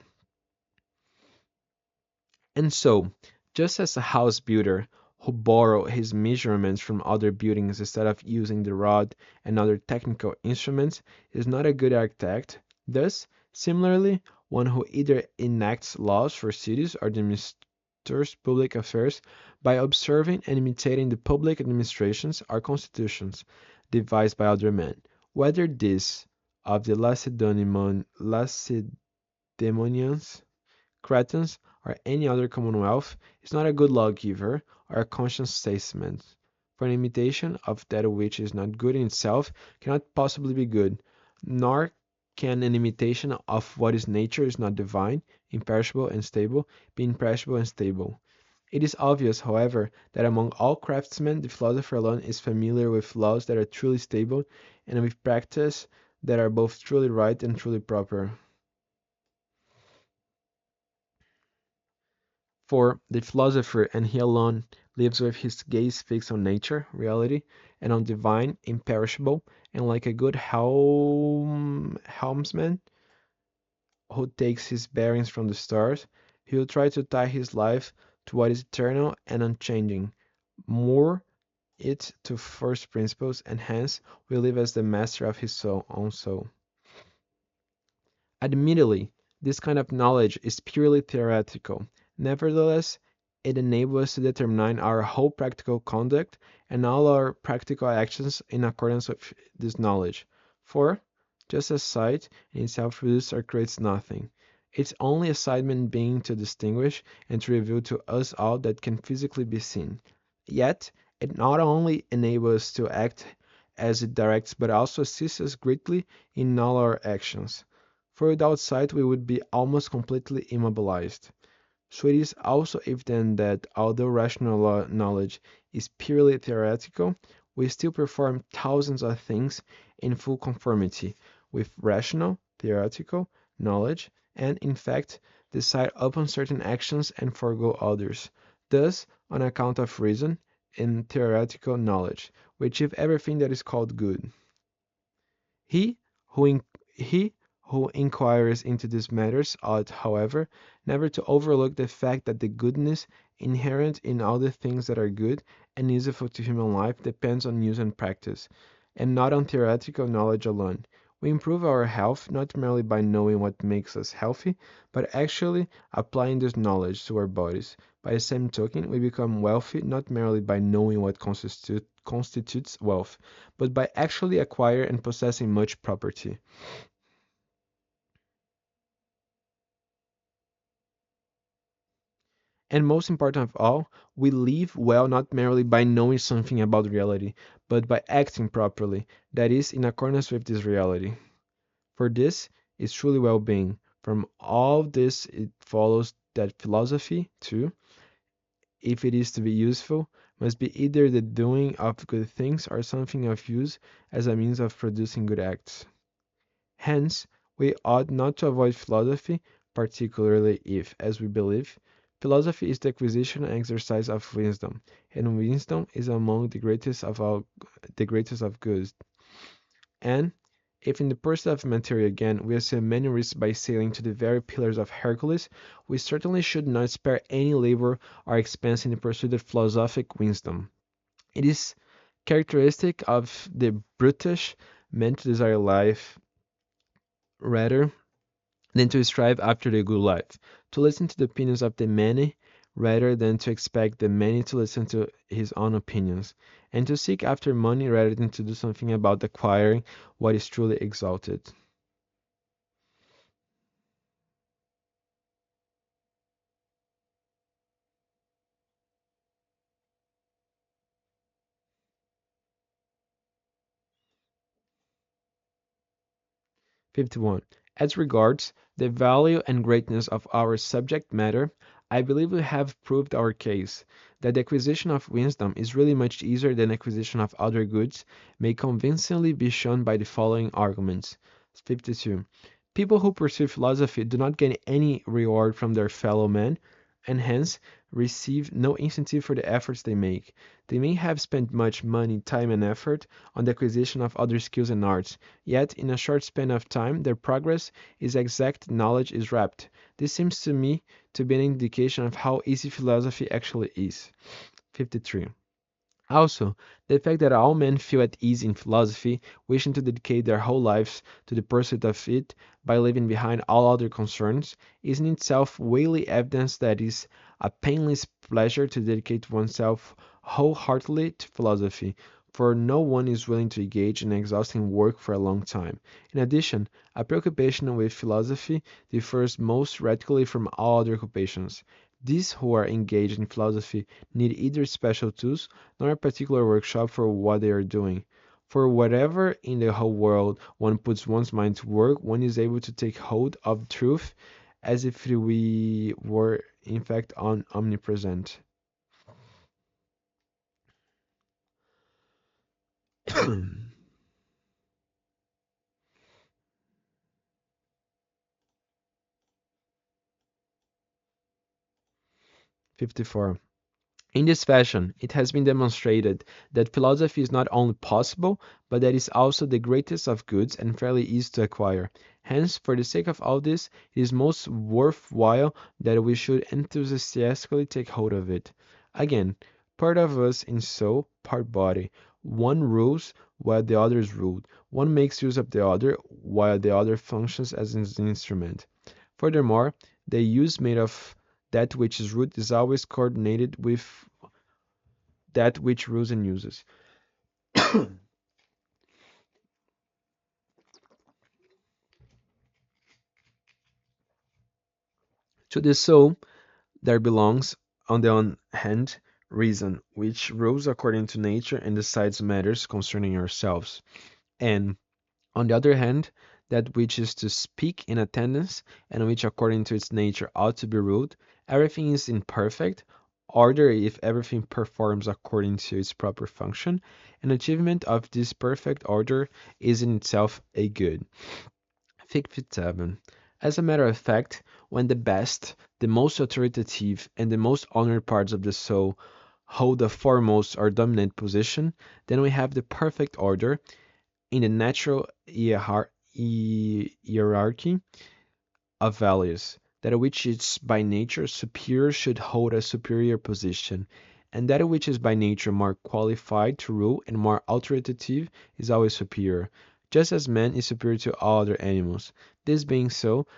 And so, just as a house builder who borrow his measurements from other buildings instead of using the rod and other technical instruments is not a good architect, thus, similarly, one who either enacts laws for cities or administers public affairs by observing and imitating the public administrations or constitutions devised by other men, whether this of the Lacedaemonians, Cretans, or any other commonwealth, is not a good lawgiver or a conscious statesman. For an imitation of that which is not good in itself cannot possibly be good, nor can an imitation of what is nature is not divine, imperishable, and stable, be imperishable and stable. It is obvious, however, that among all craftsmen the philosopher alone is familiar with laws that are truly stable, and with practice that are both truly right and truly proper. For the philosopher, and he alone, lives with his gaze fixed on nature, reality, and on divine, imperishable, and like a good helmsman who takes his bearings from the stars, he will try to tie his life to what is eternal and unchanging, moor it to first principles, and hence will live as the master of his own soul. Admittedly, this kind of knowledge is purely theoretical. Nevertheless, it enables us to determine our whole practical conduct and all our practical actions in accordance with this knowledge. For, just as sight in itself produces or creates nothing, its only assignment being to distinguish and to reveal to us all that can physically be seen. Yet, it not only enables us to act as it directs, but also assists us greatly in all our actions. For without sight, we would be almost completely immobilized. So it is also evident that although rational knowledge is purely theoretical, we still perform thousands of things in full conformity with rational, theoretical knowledge, and in fact decide upon certain actions and forego others. Thus, on account of reason and theoretical knowledge, we achieve everything that is called good. He who in, he who inquires into these matters ought, however, never to overlook the fact that the goodness inherent in all the things that are good and useful to human life depends on use and practice, and not on theoretical knowledge alone. We improve our health not merely by knowing what makes us healthy, but actually applying this knowledge to our bodies. By the same token, we become wealthy not merely by knowing what constitutes wealth, but by actually acquiring and possessing much property. And most important of all, we live well not merely by knowing something about reality, but by acting properly, that is, in accordance with this reality. For this is truly well being. From all this, it follows that philosophy, too, if it is to be useful, must be either the doing of good things or something of use as a means of producing good acts. Hence, we ought not to avoid philosophy, particularly if, as we believe, philosophy is the acquisition and exercise of wisdom, and wisdom is among the greatest of goods. And if in the pursuit of material again we assume many risks by sailing to the very pillars of Hercules, we certainly should not spare any labor or expense in the pursuit of philosophic wisdom. It is characteristic of the brutish man to desire life rather than to strive after the good life, to listen to the opinions of the many rather than to expect the many to listen to his own opinions, and to seek after money rather than to do something about acquiring what is truly exalted. 51. As regards the value and greatness of our subject matter, I believe we have proved our case. That the acquisition of wisdom is really much easier than acquisition of other goods may convincingly be shown by the following arguments. 52. People who pursue philosophy do not gain any reward from their fellow men, and hence receive no incentive for the efforts they make. They may have spent much money, time, and effort on the acquisition of other skills and arts, yet in a short span of time their progress is exact knowledge is wrapped. This seems to me to be an indication of how easy philosophy actually is. 53. Also, the fact that all men feel at ease in philosophy, wishing to dedicate their whole lives to the pursuit of it by leaving behind all other concerns, is in itself weighty evidence that it is a painless pleasure to dedicate oneself wholeheartedly to philosophy, for no one is willing to engage in exhausting work for a long time. In addition, a preoccupation with philosophy differs most radically from all other occupations. These who are engaged in philosophy need either special tools nor a particular workshop for what they are doing. For whatever in the whole world one puts one's mind to work, one is able to take hold of truth as if we were in fact omnipresent. 54. In this fashion, it has been demonstrated that philosophy is not only possible, but that it is also the greatest of goods and fairly easy to acquire. Hence, for the sake of all this, it is most worth while that we should enthusiastically take hold of it. Again, part of us in soul, part body. One rules while the other is ruled. One makes use of the other while the other functions as an instrument. Furthermore, the use made of That which is root is always coordinated with that which rules and uses. To the soul there belongs, on the one hand, reason, which rules according to nature and decides matters concerning ourselves, and, on the other hand, that which is to speak in attendance, and which according to its nature ought to be ruled. Everything is in perfect order if everything performs according to its proper function, and achievement of this perfect order is in itself a good. 57. As a matter of fact, when the best, the most authoritative, and the most honored parts of the soul hold the foremost or dominant position, then we have the perfect order in the natural hierarchy of values. That which is by nature superior should hold a superior position, and that which is by nature more qualified to rule and more authoritative is always superior, just as man is superior to all other animals. This being so,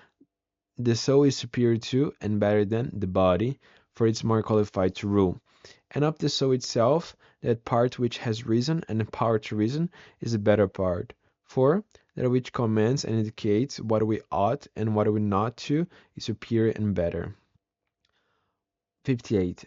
the soul is superior to and better than the body, for it is more qualified to rule. And of the soul itself, that part which has reason and the power to reason is the better part. For that which commands and indicates what we ought and what we not to is superior and better. 58.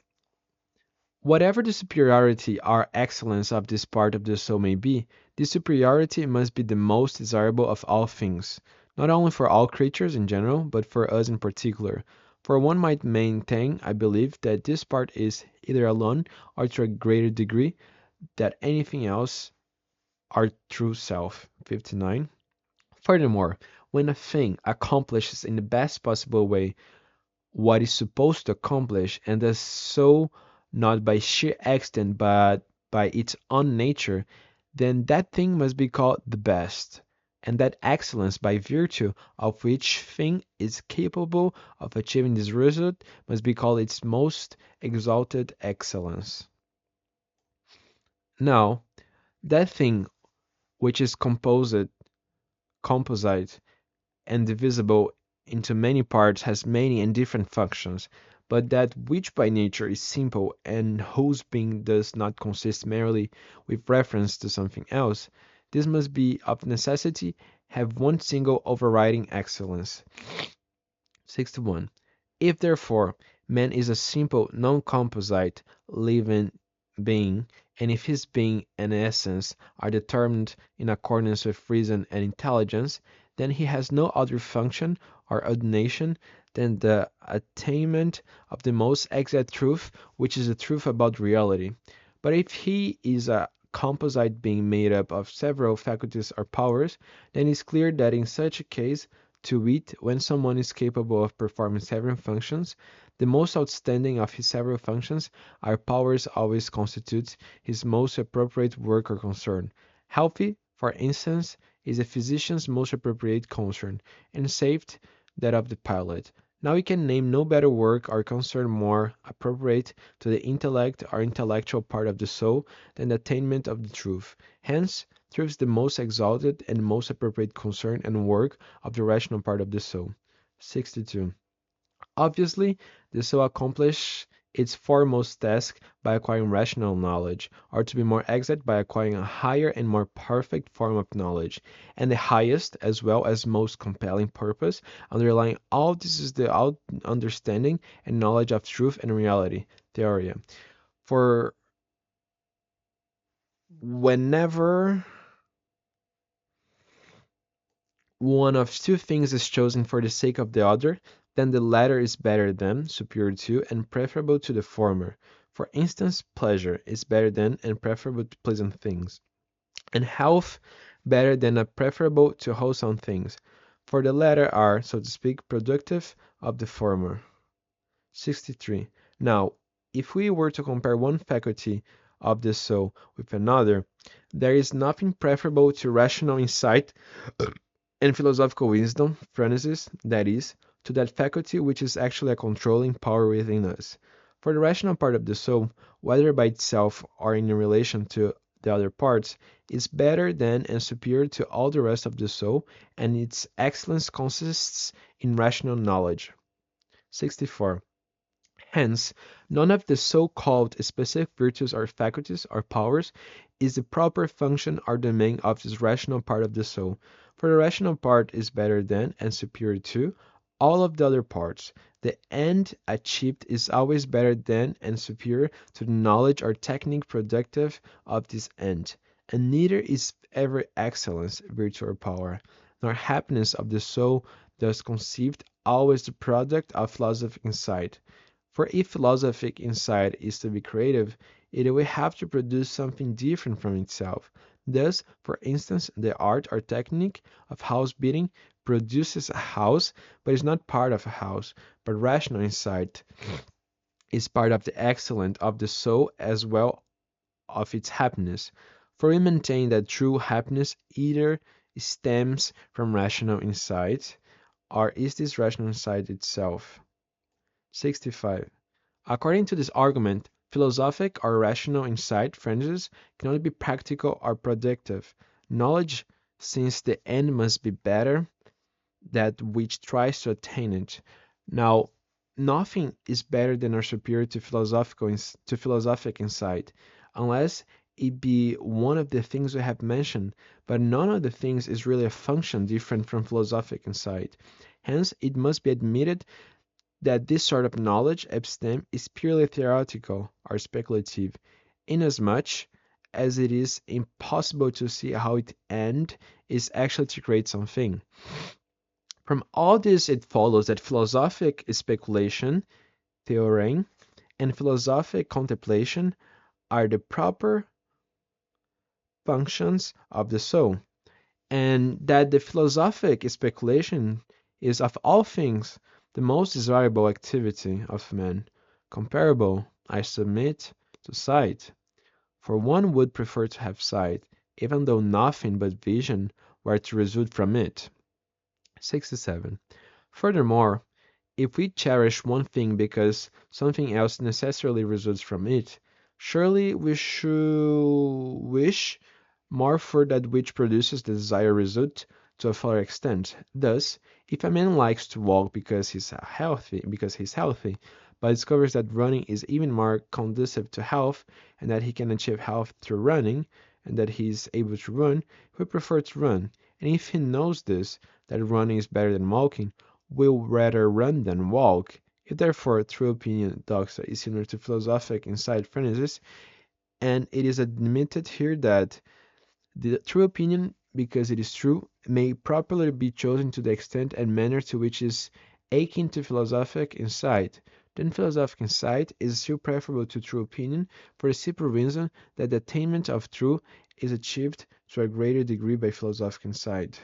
Whatever the superiority or excellence of this part of the soul may be, this superiority must be the most desirable of all things, not only for all creatures in general, but for us in particular. For one might maintain, I believe, that this part is, either alone or to a greater degree, than anything else, our true self. 59. Furthermore, when a thing accomplishes in the best possible way what is supposed to accomplish, and does so not by sheer accident but by its own nature, then that thing must be called the best, and that excellence by virtue of which thing is capable of achieving this result must be called its most exalted excellence. Now, that thing which is composite, and divisible into many parts has many and different functions, but that which by nature is simple and whose being does not consist merely with reference to something else, this must be of necessity have one single overriding excellence. 61. If therefore man is a simple non-composite living being, and if his being and essence are determined in accordance with reason and intelligence, then he has no other function or ordination than the attainment of the most exact truth, which is the truth about reality. But if he is a composite being made up of several faculties or powers, then it is clear that in such a case, to wit, when someone is capable of performing several functions, the most outstanding of his several functions or powers always constitutes his most appropriate work or concern. Healthy, for instance, is a physician's most appropriate concern, and safety that of the pilot. Now we can name no better work or concern more appropriate to the intellect or intellectual part of the soul than the attainment of the truth. Hence, truth is the most exalted and most appropriate concern and work of the rational part of the soul. 62. Obviously, the soul accomplishes its foremost task by acquiring rational knowledge, or to be more exact, by acquiring a higher and more perfect form of knowledge. And the highest, as well as most compelling purpose underlying all this is the understanding and knowledge of truth and reality, theoria. For whenever one of two things is chosen for the sake of the other, then the latter is better than, superior to, and preferable to the former. For instance, pleasure is better than and preferable to pleasant things, and health better than and preferable to wholesome things. For the latter are, so to speak, productive of the former. 63. Now, if we were to compare one faculty of the soul with another, there is nothing preferable to rational insight and philosophical wisdom, phronesis, that is, to that faculty which is actually a controlling power within us. For the rational part of the soul, whether by itself or in relation to the other parts, is better than and superior to all the rest of the soul, and its excellence consists in rational knowledge. 64. Hence, none of the so-called specific virtues or faculties or powers is the proper function or domain of this rational part of the soul, for the rational part is better than and superior to all of the other parts. The end achieved is always better than and superior to the knowledge or technique productive of this end, and neither is ever excellence, virtue, or power, nor happiness of the soul thus conceived always the product of philosophic insight. For if philosophic insight is to be creative, it will have to produce something different from itself. Thus, for instance, the art or technique of house beating produces a house, but is not part of a house, but rational insight is part of the excellence of the soul as well of its happiness. For we maintain that true happiness either stems from rational insight, or is this rational insight itself. 65. According to this argument, philosophic or rational insight fringes can only be practical or productive. Knowledge, since the end must be better, that which tries to attain it. Now, nothing is better than or superior to philosophic insight, unless it be one of the things we have mentioned, but none of the things is really a function different from philosophic insight. Hence, it must be admitted that this sort of knowledge episteme is purely theoretical or speculative, inasmuch as it is impossible to see how its end is actually to create something. From all this it follows that philosophic speculation, theorein, and philosophic contemplation are the proper functions of the soul, and that the philosophic speculation is of all things the most desirable activity of man, comparable, I submit, to sight, for one would prefer to have sight, even though nothing but vision were to result from it. 67. Furthermore, if we cherish one thing because something else necessarily results from it, surely we should wish more for that which produces the desired result to a further extent. Thus, if a man likes to walk because he's healthy, but discovers that running is even more conducive to health, and that he can achieve health through running, and that he is able to run, he will prefer to run. And if he knows this, that running is better than walking, will rather run than walk. If therefore true opinion doxa is similar to philosophic insight phrenesis, and it is admitted here that the true opinion, because it is true, may properly be chosen to the extent and manner to which is akin to philosophic insight, then philosophic insight is still preferable to true opinion for the simple reason that the attainment of truth is achieved to a greater degree by philosophic insight.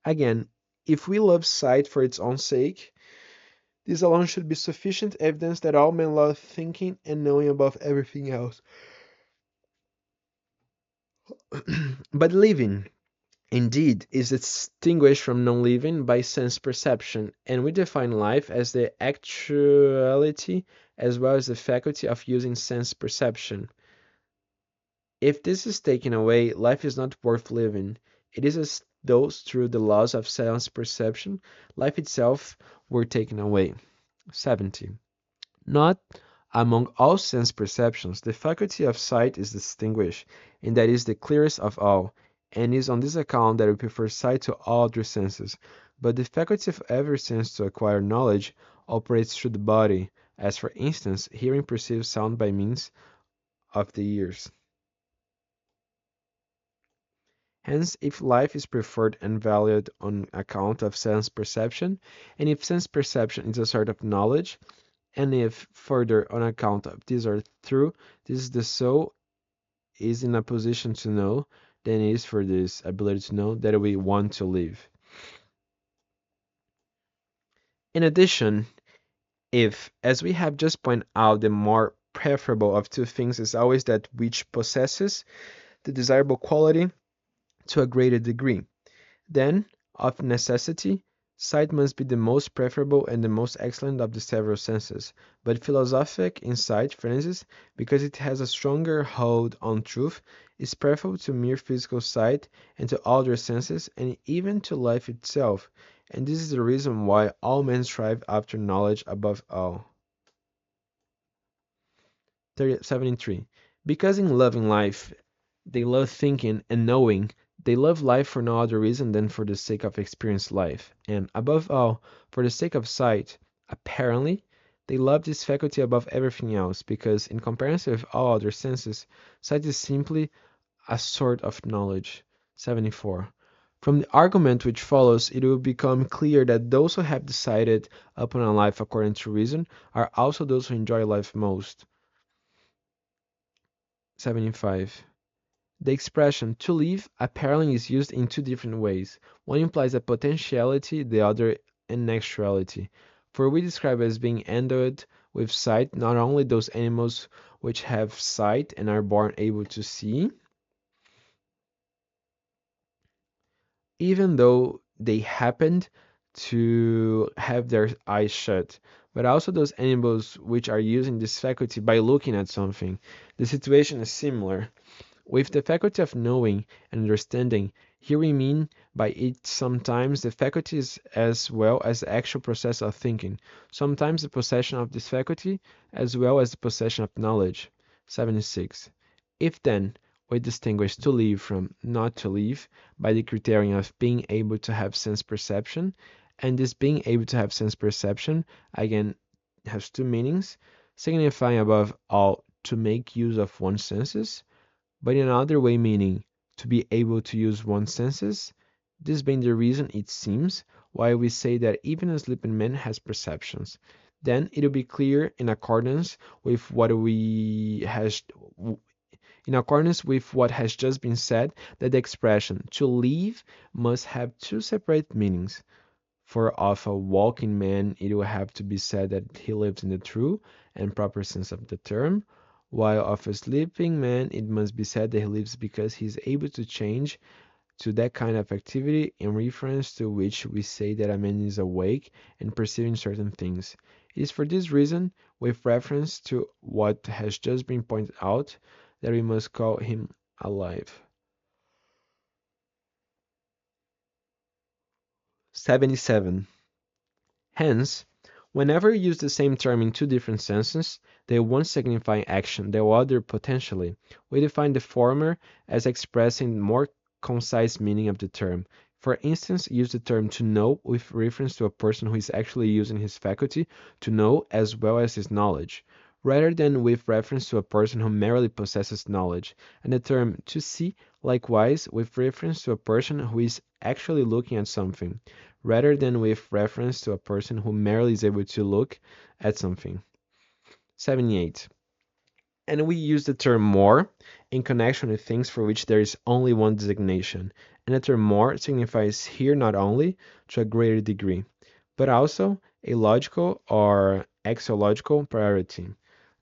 Again, if we love sight for its own sake, this alone should be sufficient evidence that all men love thinking and knowing above everything else. But living, indeed, is distinguished from non-living by sense perception, and we define life as the actuality as well as the faculty of using sense perception. If this is taken away, life is not worth living. It is as though through the laws of sense perception, life itself were taken away. 70. Not among all sense perceptions, the faculty of sight is distinguished, and that is the clearest of all, and is on this account that we prefer sight to all other senses. But the faculty of every sense to acquire knowledge operates through the body, as for instance, hearing perceives sound by means of the ears. Hence, if life is preferred and valued on account of sense perception, and if sense perception is a sort of knowledge, and if further on account of these are true, this is the soul is in a position to know, then it is for this ability to know that we want to live. In addition, if, as we have just pointed out, the more preferable of two things is always that which possesses the desirable quality to a greater degree, then, of necessity, Sight must be the most preferable and the most excellent of the several senses, but philosophic insight, Francis, because it has a stronger hold on truth, is preferable to mere physical sight and to all other senses, and even to life itself, and this is the reason why all men strive after knowledge above all. 73. Because in loving life, they love thinking and knowing, they love life for no other reason than for the sake of experienced life, and, above all, for the sake of sight. Apparently, they love this faculty above everything else, because, in comparison with all other senses, sight is simply a sort of knowledge. 74. From the argument which follows, it will become clear that those who have decided upon a life according to reason are also those who enjoy life most. 75. The expression "to live" apparently is used in two different ways. One implies a potentiality, the other an actuality. For we describe as being endowed with sight not only those animals which have sight and are born able to see, even though they happened to have their eyes shut, but also those animals which are using this faculty by looking at something. The situation is similar. With the faculty of knowing and understanding, here we mean by it sometimes the faculties as well as the actual process of thinking, sometimes the possession of this faculty as well as the possession of knowledge. 76. If then we distinguish to live from not to live by the criterion of being able to have sense perception, and this being able to have sense perception again has two meanings, signifying above all to make use of one's senses, but in another way meaning to be able to use one's senses, this being the reason, it seems, why we say that even a sleeping man has perceptions. Then it will be clear in accordance with what has just been said, that the expression "to live" must have two separate meanings. For of a walking man it will have to be said that he lives in the true and proper sense of the term, while of a sleeping man it must be said that he lives because he is able to change to that kind of activity in reference to which we say that a man is awake and perceiving certain things. It is for this reason, with reference to what has just been pointed out, that we must call him alive. 77. Hence, whenever we use the same term in two different senses, the one signifying action, the other potentially, we define the former as expressing the more concise meaning of the term. For instance, use the term "to know" with reference to a person who is actually using his faculty to know as well as his knowledge, rather than with reference to a person who merely possesses knowledge, and the term "to see" likewise with reference to a person who is actually looking at something, rather than with reference to a person who merely is able to look at something. 78. And we use the term "more" in connection with things for which there is only one designation, and the term "more" signifies here not only, to a greater degree, but also a logical or axiological priority.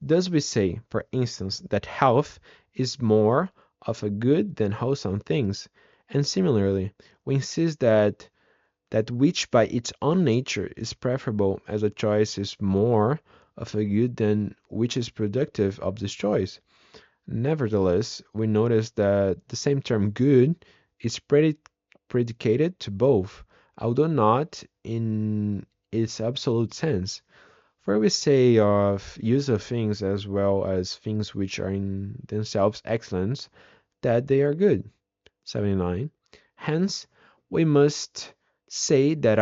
Thus we say, for instance, that health is more of a good than wholesome things, and similarly, we insist that which by its own nature is preferable as a choice is more of a good than which is productive of this choice. Nevertheless, we notice that the same term "good" is predicated to both, although not in its absolute sense. For we say of use of things as well as things which are in themselves excellent, that they are good. 79. Hence, we must say that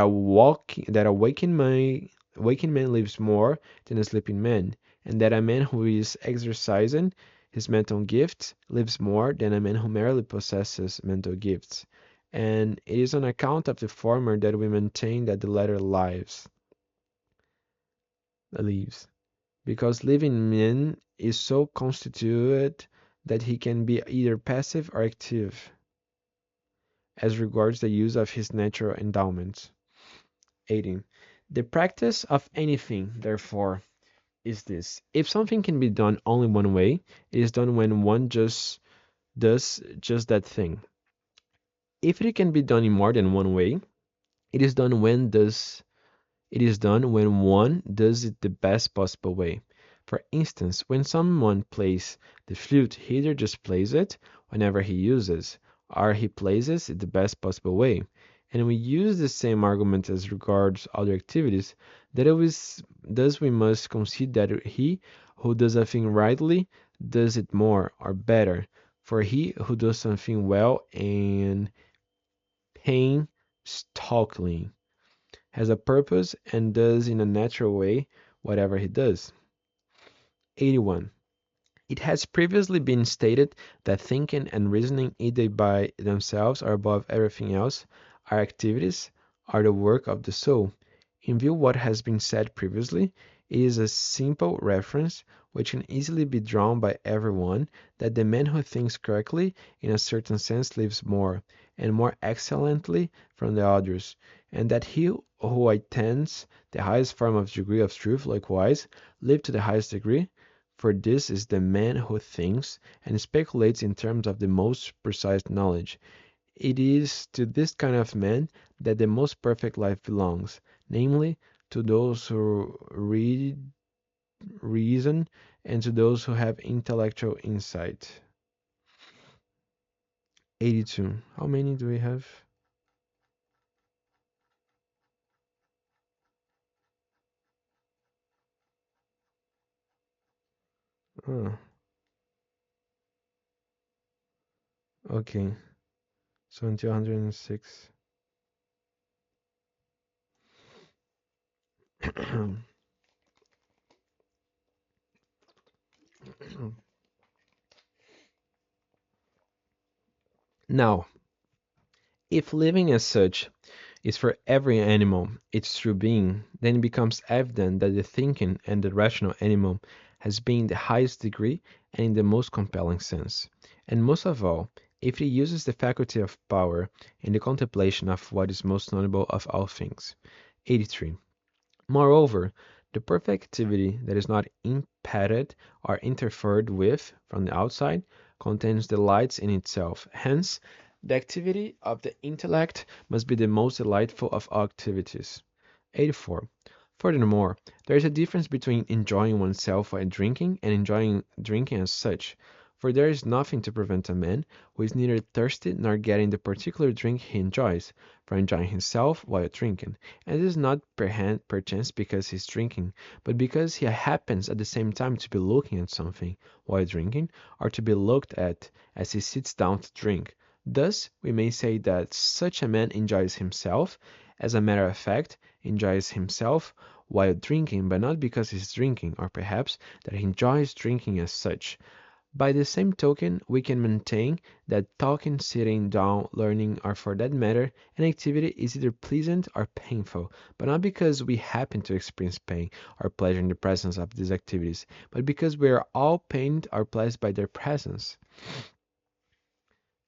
waking man lives more than a sleeping man, and that a man who is exercising his mental gifts lives more than a man who merely possesses mental gifts. And it is on account of the former that we maintain that the latter lives, because living man is so constituted that he can be either passive or active as regards the use of his natural endowments. 18. The practice of anything, therefore, is this: if something can be done only one way, it is done when one just does just that thing. If it can be done in more than one way, It is done when does It is done when one does it the best possible way. For instance, when someone plays the flute, he either just plays it whenever he uses, or he plays it the best possible way. And we use the same argument as regards other activities, that it was, thus we must concede that he who does a thing rightly does it more or better, for he who does something well and painstakingly has a purpose and does in a natural way whatever he does. 81. It has previously been stated that thinking and reasoning either by themselves or above everything else are activities, are the work of the soul. In view of what has been said previously, it is a simple reference which can easily be drawn by everyone that the man who thinks correctly in a certain sense lives more, and more excellently from the others, and that he who attains the highest form of degree of truth likewise live to the highest degree, for this is the man who thinks and speculates in terms of the most precise knowledge. It is to this kind of man that the most perfect life belongs, namely, to those who reason and to those who have intellectual insight. 82. How many do we have? Oh, okay. So until 106. Now, if living as such is for every animal its true being, then it becomes evident that the thinking and the rational animal has been in the highest degree and in the most compelling sense. And most of all, if it uses the faculty of power in the contemplation of what is most notable of all things. 83. Moreover, the perfect activity that is not impeded or interfered with from the outside contains delights in itself. Hence, the activity of the intellect must be the most delightful of all activities. 84. Furthermore, there is a difference between enjoying oneself while drinking and enjoying drinking as such. For there is nothing to prevent a man who is neither thirsty nor getting the particular drink he enjoys, from enjoying himself while drinking. And this is not perchance because he is drinking, but because he happens at the same time to be looking at something while drinking, or to be looked at as he sits down to drink. Thus, we may say that such a man enjoys himself, as a matter of fact, enjoys himself while drinking, but not because he is drinking, or perhaps that he enjoys drinking as such. By the same token, we can maintain that talking, sitting down, learning, or for that matter, an activity is either pleasant or painful, but not because we happen to experience pain or pleasure in the presence of these activities, but because we are all pained or pleased by their presence.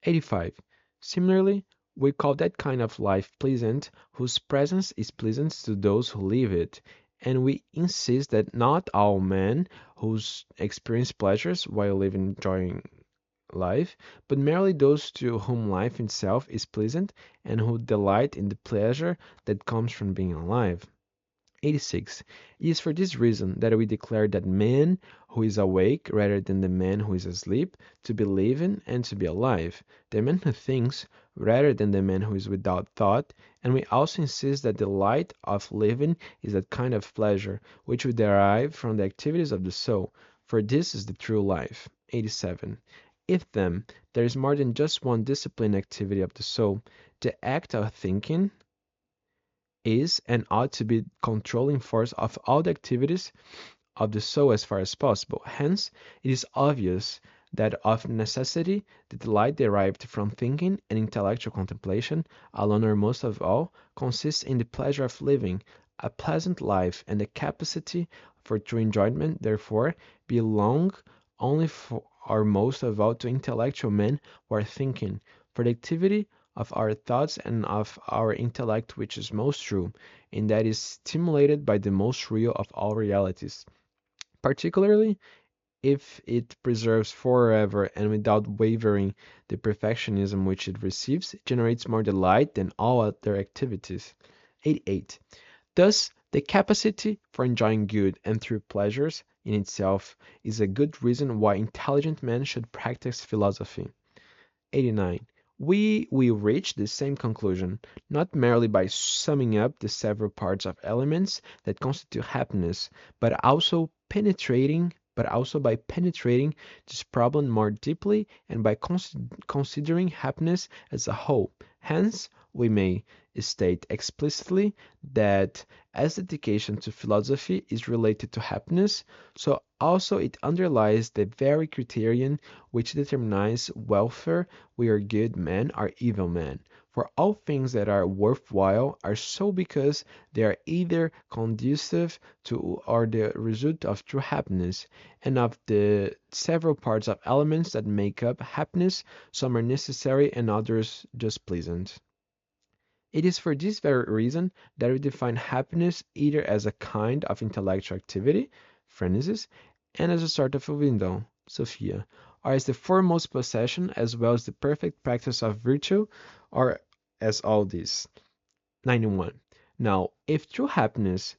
85. Similarly, we call that kind of life pleasant whose presence is pleasant to those who live it, and we insist that not all men who experience pleasures while living enjoying life, but merely those to whom life itself is pleasant and who delight in the pleasure that comes from being alive. 86. It is for this reason that we declare that man who is awake rather than the man who is asleep to be living and to be alive, the man who thinks rather than the man who is without thought, and we also insist that the light of living is that kind of pleasure which we derive from the activities of the soul, for this is the true life. 87. If then there is more than just one disciplined activity of the soul, the act of thinking is and ought to be controlling force of all the activities of the soul as far as possible. Hence, it is obvious that of necessity the delight derived from thinking and intellectual contemplation, alone or most of all, consists in the pleasure of living a pleasant life, and the capacity for true enjoyment, therefore, belong only for, or most of all to intellectual men who are thinking, for the activity of our thoughts and of our intellect which is most true, and that is stimulated by the most real of all realities, particularly if it preserves forever and without wavering the perfectionism which it receives, generates more delight than all other activities. 88. Thus, the capacity for enjoying good and true pleasures in itself is a good reason why intelligent men should practice philosophy. 89. We will reach the same conclusion, not merely by summing up the several parts of elements that constitute happiness, but also by penetrating this problem more deeply and by considering happiness as a whole. Hence, we may state explicitly that as dedication to philosophy is related to happiness, so also it underlies the very criterion which determines welfare, whether good men or evil men. For all things that are worthwhile are so because they are either conducive to or the result of true happiness, and of the several parts of elements that make up happiness, some are necessary and others just pleasant. It is for this very reason that we define happiness either as a kind of intellectual activity, phrenesis, and as a sort of a window, Sophia, or as the foremost possession as well as the perfect practice of virtue, or as all these. 91. Now, if true happiness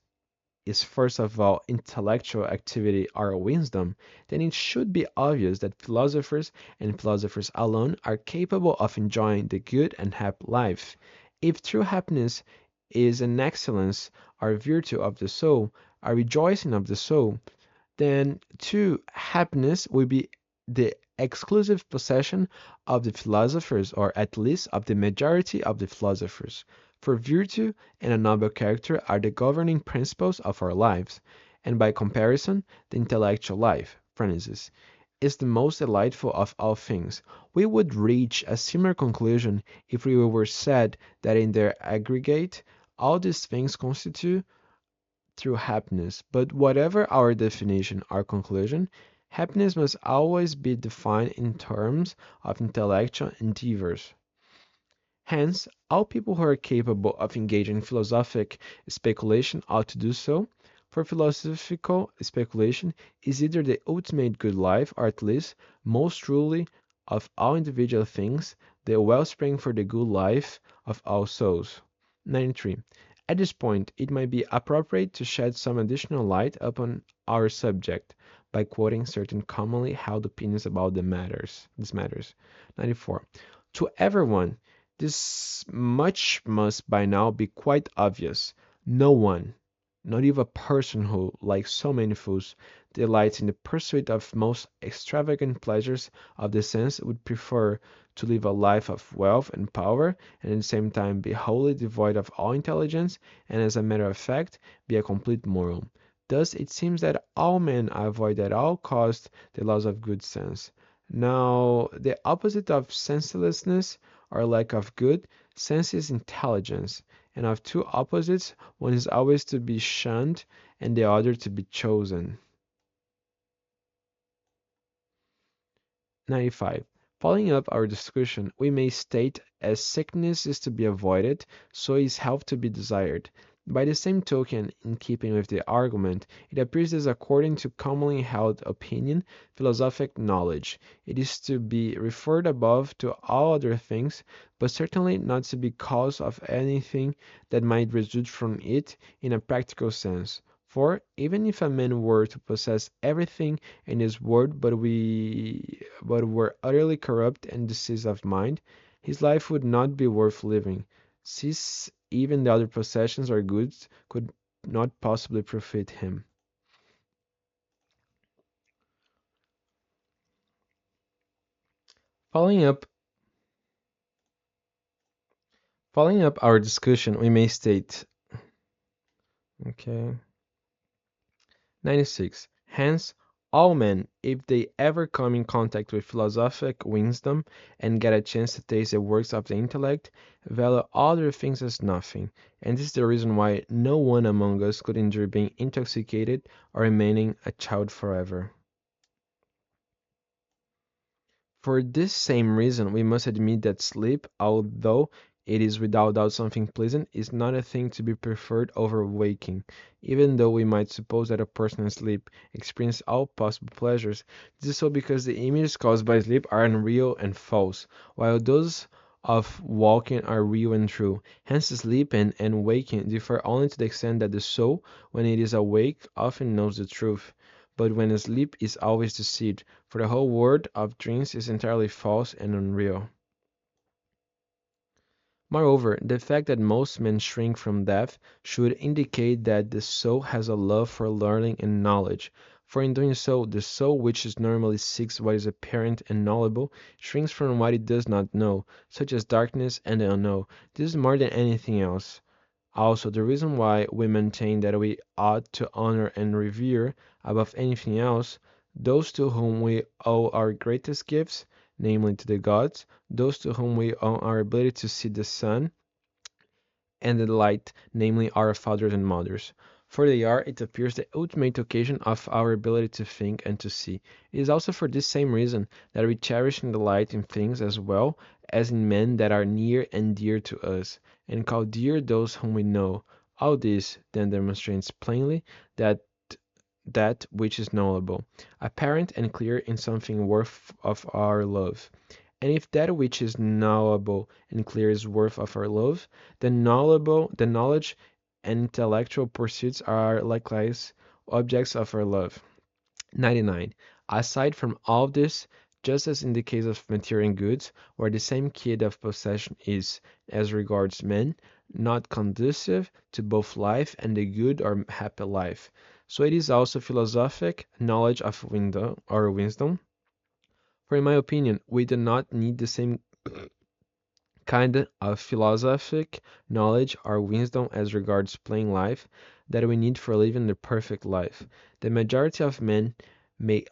is first of all intellectual activity or wisdom, then it should be obvious that philosophers and philosophers alone are capable of enjoying the good and happy life. If true happiness is an excellence or virtue of the soul, a rejoicing of the soul, then too happiness will be the exclusive possession of the philosophers, or at least of the majority of the philosophers. For virtue and a noble character are the governing principles of our lives, and by comparison, the intellectual life, phrenesis, is the most delightful of all things. We would reach a similar conclusion if we were said that in their aggregate all these things constitute through happiness. But whatever our definition or conclusion, happiness must always be defined in terms of intellectual endeavors. Hence, all people who are capable of engaging in philosophic speculation ought to do so, for philosophical speculation is either the ultimate good life, or at least, most truly, of all individual things, the wellspring for the good life of all souls. 93. At this point, it might be appropriate to shed some additional light upon our subject by quoting certain commonly held opinions about these matters. 94. To everyone, this much must by now be quite obvious. No one, not even a person who, like so many fools, delights in the pursuit of most extravagant pleasures of the sense, would prefer to live a life of wealth and power, and at the same time be wholly devoid of all intelligence, and as a matter of fact, be a complete moral. Thus it seems that all men avoid at all cost the laws of good sense. Now, the opposite of senselessness or lack of good sense is intelligence, and of two opposites, one is always to be shunned and the other to be chosen. 95. Following up our discussion, we may state as sickness is to be avoided, so is health to be desired. By the same token, in keeping with the argument, it appears that according to commonly held opinion, philosophic knowledge, it is to be referred above to all other things, but certainly not to be cause of anything that might result from it in a practical sense. For even if a man were to possess everything in this world, but were utterly corrupt and diseased of mind, his life would not be worth living, since even the other possessions or goods could not possibly profit him. Following up Following up our discussion, we may state, okay, 96. Hence, all men, if they ever come in contact with philosophic wisdom and get a chance to taste the works of the intellect, value other things as nothing, and this is the reason why no one among us could endure being intoxicated or remaining a child forever. For this same reason, we must admit that sleep, although it is without doubt something pleasant, is not a thing to be preferred over waking. Even though we might suppose that a person in sleep experiences all possible pleasures, this is so because the images caused by sleep are unreal and false, while those of walking are real and true. Hence, sleeping and waking differ only to the extent that the soul, when it is awake, often knows the truth, but when asleep is always deceived, for the whole world of dreams is entirely false and unreal. Moreover, the fact that most men shrink from death should indicate that the soul has a love for learning and knowledge, for in doing so, the soul which is normally seeks what is apparent and knowable, shrinks from what it does not know, such as darkness and the unknown. This is more than anything else. Also, the reason why we maintain that we ought to honor and revere, above anything else, those to whom we owe our greatest gifts, namely to the gods, those to whom we owe our ability to see the sun and the light, namely our fathers and mothers. For they are, it appears, the ultimate occasion of our ability to think and to see. It is also for this same reason that we cherish and delight in things as well as in men that are near and dear to us, and call dear those whom we know. All this then demonstrates plainly that which is knowable, apparent and clear in something worth of our love. And if that which is knowable and clear is worth of our love, then the knowledge and intellectual pursuits are likewise objects of our love. 99. Aside from all this, just as in the case of material goods, where the same key of possession is, as regards men, not conducive to both life and the good or happy life, so it is also philosophic knowledge of wisdom. For in my opinion, we do not need the same kind of philosophic knowledge or wisdom as regards plain life that we need for living the perfect life. The majority of men may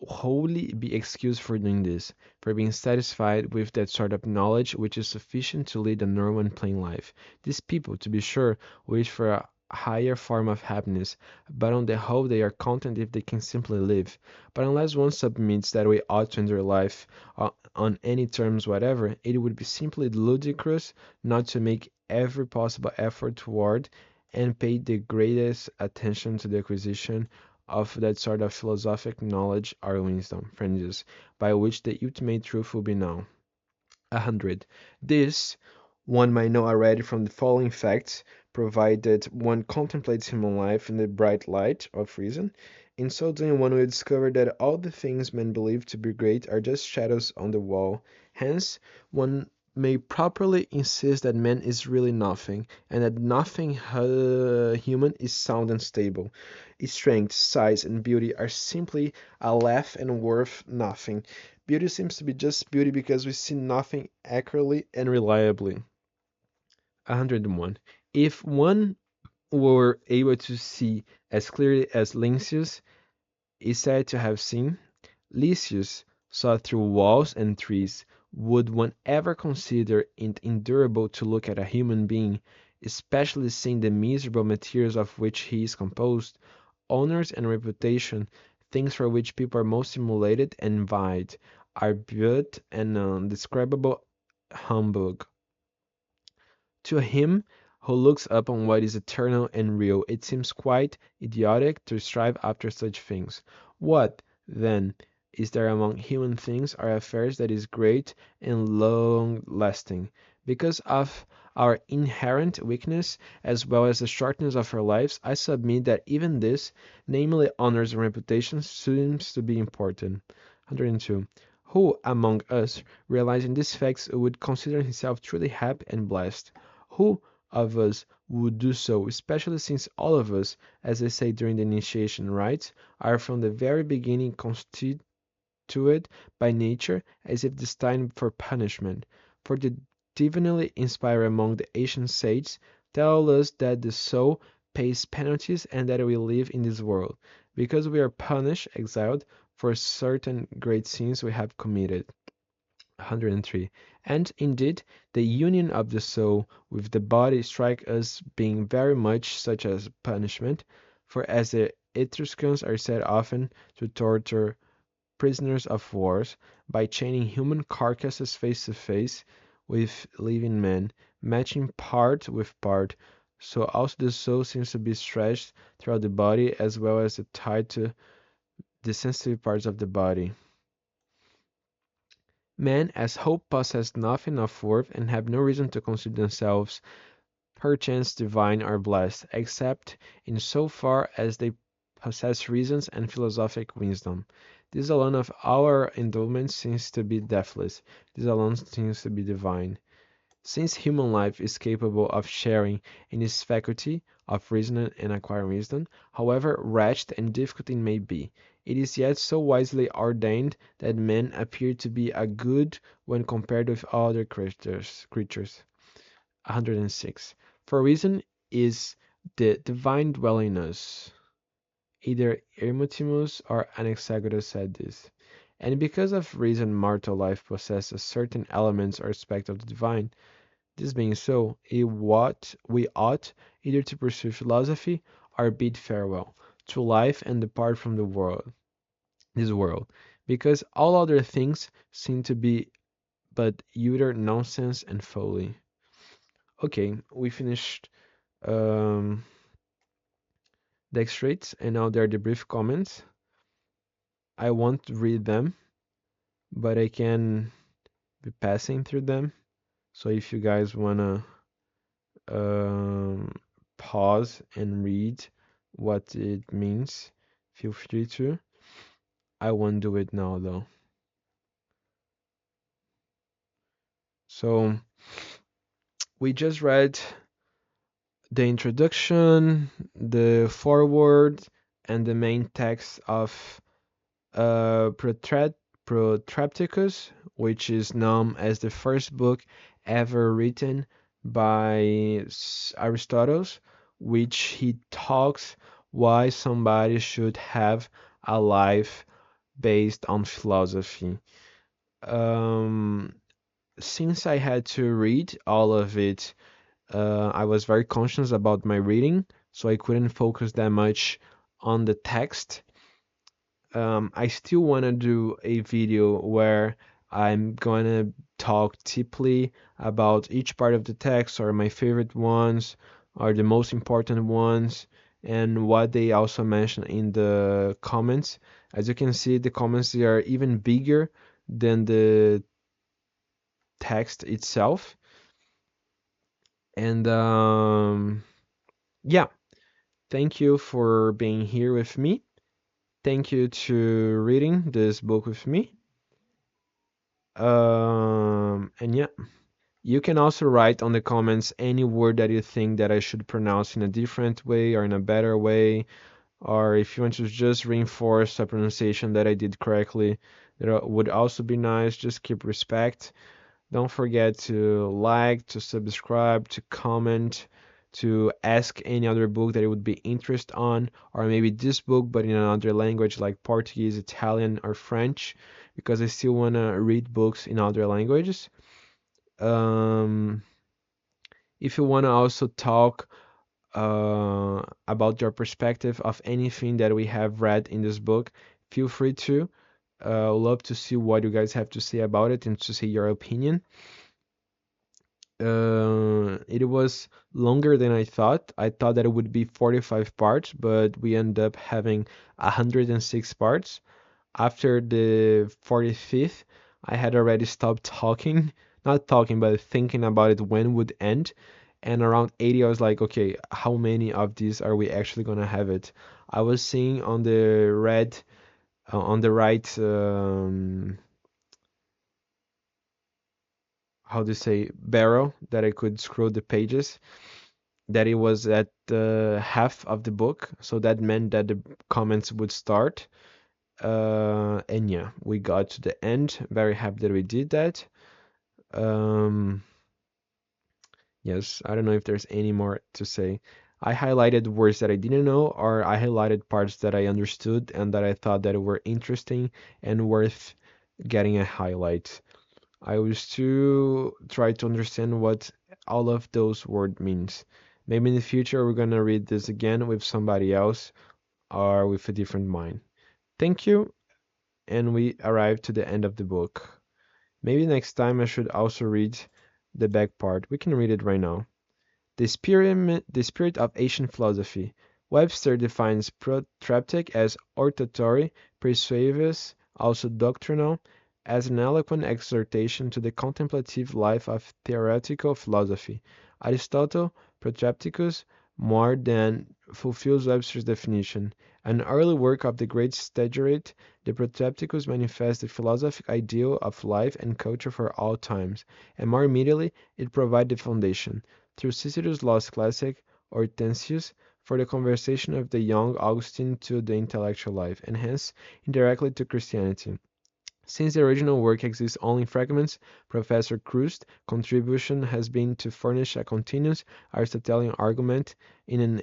wholly be excused for doing this, for being satisfied with that sort of knowledge which is sufficient to lead a normal and plain life. These people, to be sure, wish for a higher form of happiness, but on the whole they are content if they can simply live. But unless one submits that we ought to endure life on any terms whatever, it would be simply ludicrous not to make every possible effort toward and pay the greatest attention to the acquisition of that sort of philosophic knowledge or wisdom, friends, by which the ultimate truth will be known. 100. This one might know already from the following facts, provided one contemplates human life in the bright light of reason. In so doing, one will discover that all the things men believe to be great are just shadows on the wall. Hence, one may properly insist that man is really nothing, and that nothing human is sound and stable. Its strength, size, and beauty are simply a laugh and worth nothing. Beauty seems to be just beauty because we see nothing accurately and reliably. 101. If one were able to see as clearly as Lynceus is said to have seen, Lysius saw through walls and trees, would one ever consider it endurable to look at a human being, especially seeing the miserable materials of which he is composed, honors and reputation, things for which people are most emulated and vied, are but an undescribable humbug. To him who looks upon what is eternal and real, it seems quite idiotic to strive after such things. What, then, is there among human things or affairs that is great and long lasting? Because of our inherent weakness, as well as the shortness of our lives, I submit that even this, namely honors and reputation, seems to be important. 102. Who among us, realizing these facts, would consider himself truly happy and blessed? Who of us would do so, especially since all of us, as they say during the initiation rites, are from the very beginning constituted by nature as if destined for punishment? For the divinely inspired among the ancient sages tell us that the soul pays penalties and that we live in this world, because we are punished, exiled, for certain great sins we have committed. 103. And indeed, the union of the soul with the body strikes us being very much such as punishment, for as the Etruscans are said often to torture prisoners of wars by chaining human carcasses face to face with living men, matching part with part, so also the soul seems to be stretched throughout the body as well as tied to the sensitive parts of the body. Men as hope possess nothing of worth and have no reason to consider themselves perchance divine or blessed, except in so far as they possess reasons and philosophic wisdom. This alone of our endowments seems to be deathless. This alone seems to be divine. Since human life is capable of sharing in this faculty of reasoning and acquiring wisdom, however wretched and difficult it may be, it is yet so wisely ordained that men appear to be a good when compared with other creatures. 106. For reason is the divine dwelling in us. Either Hermotimus or Anaxagoras said this. And because of reason mortal life possesses certain elements or aspects of the divine, this being so, we ought either to pursue philosophy or bid farewell to life and depart from this world, because all other things seem to be but utter nonsense and folly. Okay, we finished um, the extracts, and now there are the brief comments. I won't read them, but I can be passing through them. So if you guys wanna um, pause and read what it means, feel free to. I won't do it now though. So we just read the introduction, the foreword, and the main text of Protrepticus, which is known as the first book ever written by Aristotle, which he talks why somebody should have a life based on philosophy. Um, since I had to read all of it, I was very conscious about my reading, so I couldn't focus that much on the text. I still want to do a video where I'm gonna talk deeply about each part of the text, or my favorite ones, or the most important ones, and what they also mention in the comments. As you can see, the comments they are even bigger than the text itself. And yeah, thank you for being here with me. Thank you to reading this book with me. And yeah, you can also write on the comments any word that you think that I should pronounce in a different way or in a better way, or if you want to just reinforce a pronunciation that I did correctly, that would also be nice. Just keep respect. Don't forget to like, to subscribe, to comment, to ask any other book that you would be interested on, or maybe this book but in another language like Portuguese, Italian, or French, because I still want to read books in other languages. Um, if you want to also talk about your perspective of anything that we have read in this book, feel free to. Love to see what you guys have to say about it and to see your opinion. It was longer than I thought. I thought that it would be 45 parts, but we end up having 106 parts. After the 45th, I had already stopped talking, not talking, but thinking about it when would end. And around 80, I was like, okay, how many of these are we actually gonna have it? I was seeing on the on the right, how to say, barrel that I could scroll the pages, that it was at the half of the book. So that meant that the comments would start. And yeah, we got to the end. Very happy that we did that. Um, yes, I don't know if there's any more to say. I highlighted words that I didn't know, or I highlighted parts that I understood and that I thought that were interesting and worth getting a highlight. I was to try to understand what all of those words means. Maybe in the future we're gonna read this again with somebody else or with a different mind. Thank you, and we arrived to the end of the book. Maybe next time I should also read the back part. We can read it right now. The spirit of ancient philosophy. Webster defines protreptic as oratory, persuasive, also doctrinal, as an eloquent exhortation to the contemplative life of theoretical philosophy. Aristotle, Protrepticus, more than fulfills Webster's definition. An early work of the great Stagirite, the Protrepticus manifests the philosophic ideal of life and culture for all times, and more immediately it provides the foundation, through Cicero's lost classic, Hortensius, for the conversation of the young Augustine to the intellectual life, and hence indirectly to Christianity. Since the original work exists only in fragments, Professor Chroust's contribution has been to furnish a continuous Aristotelian argument in an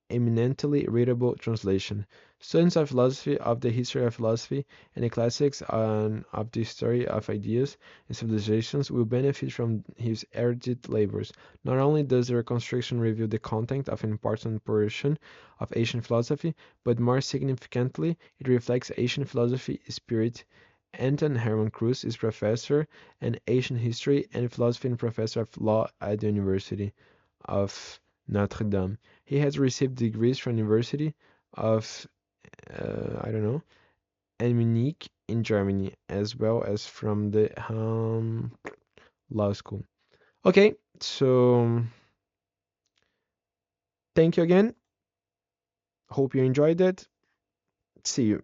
eminently readable translation. Students of philosophy, of the history of philosophy, and the classics of the history of ideas and civilizations will benefit from his erudite labors. Not only does the Reconstruction reveal the content of an important portion of ancient philosophy, but more significantly, it reflects ancient philosophy spirit. Anton-Hermann Chroust is professor in ancient history and philosophy and professor of law at the University of Notre Dame. He has received degrees from University of I don't know, and Munich in Germany, as well as from the Law School. Okay, so thank you again. Hope you enjoyed it. See you.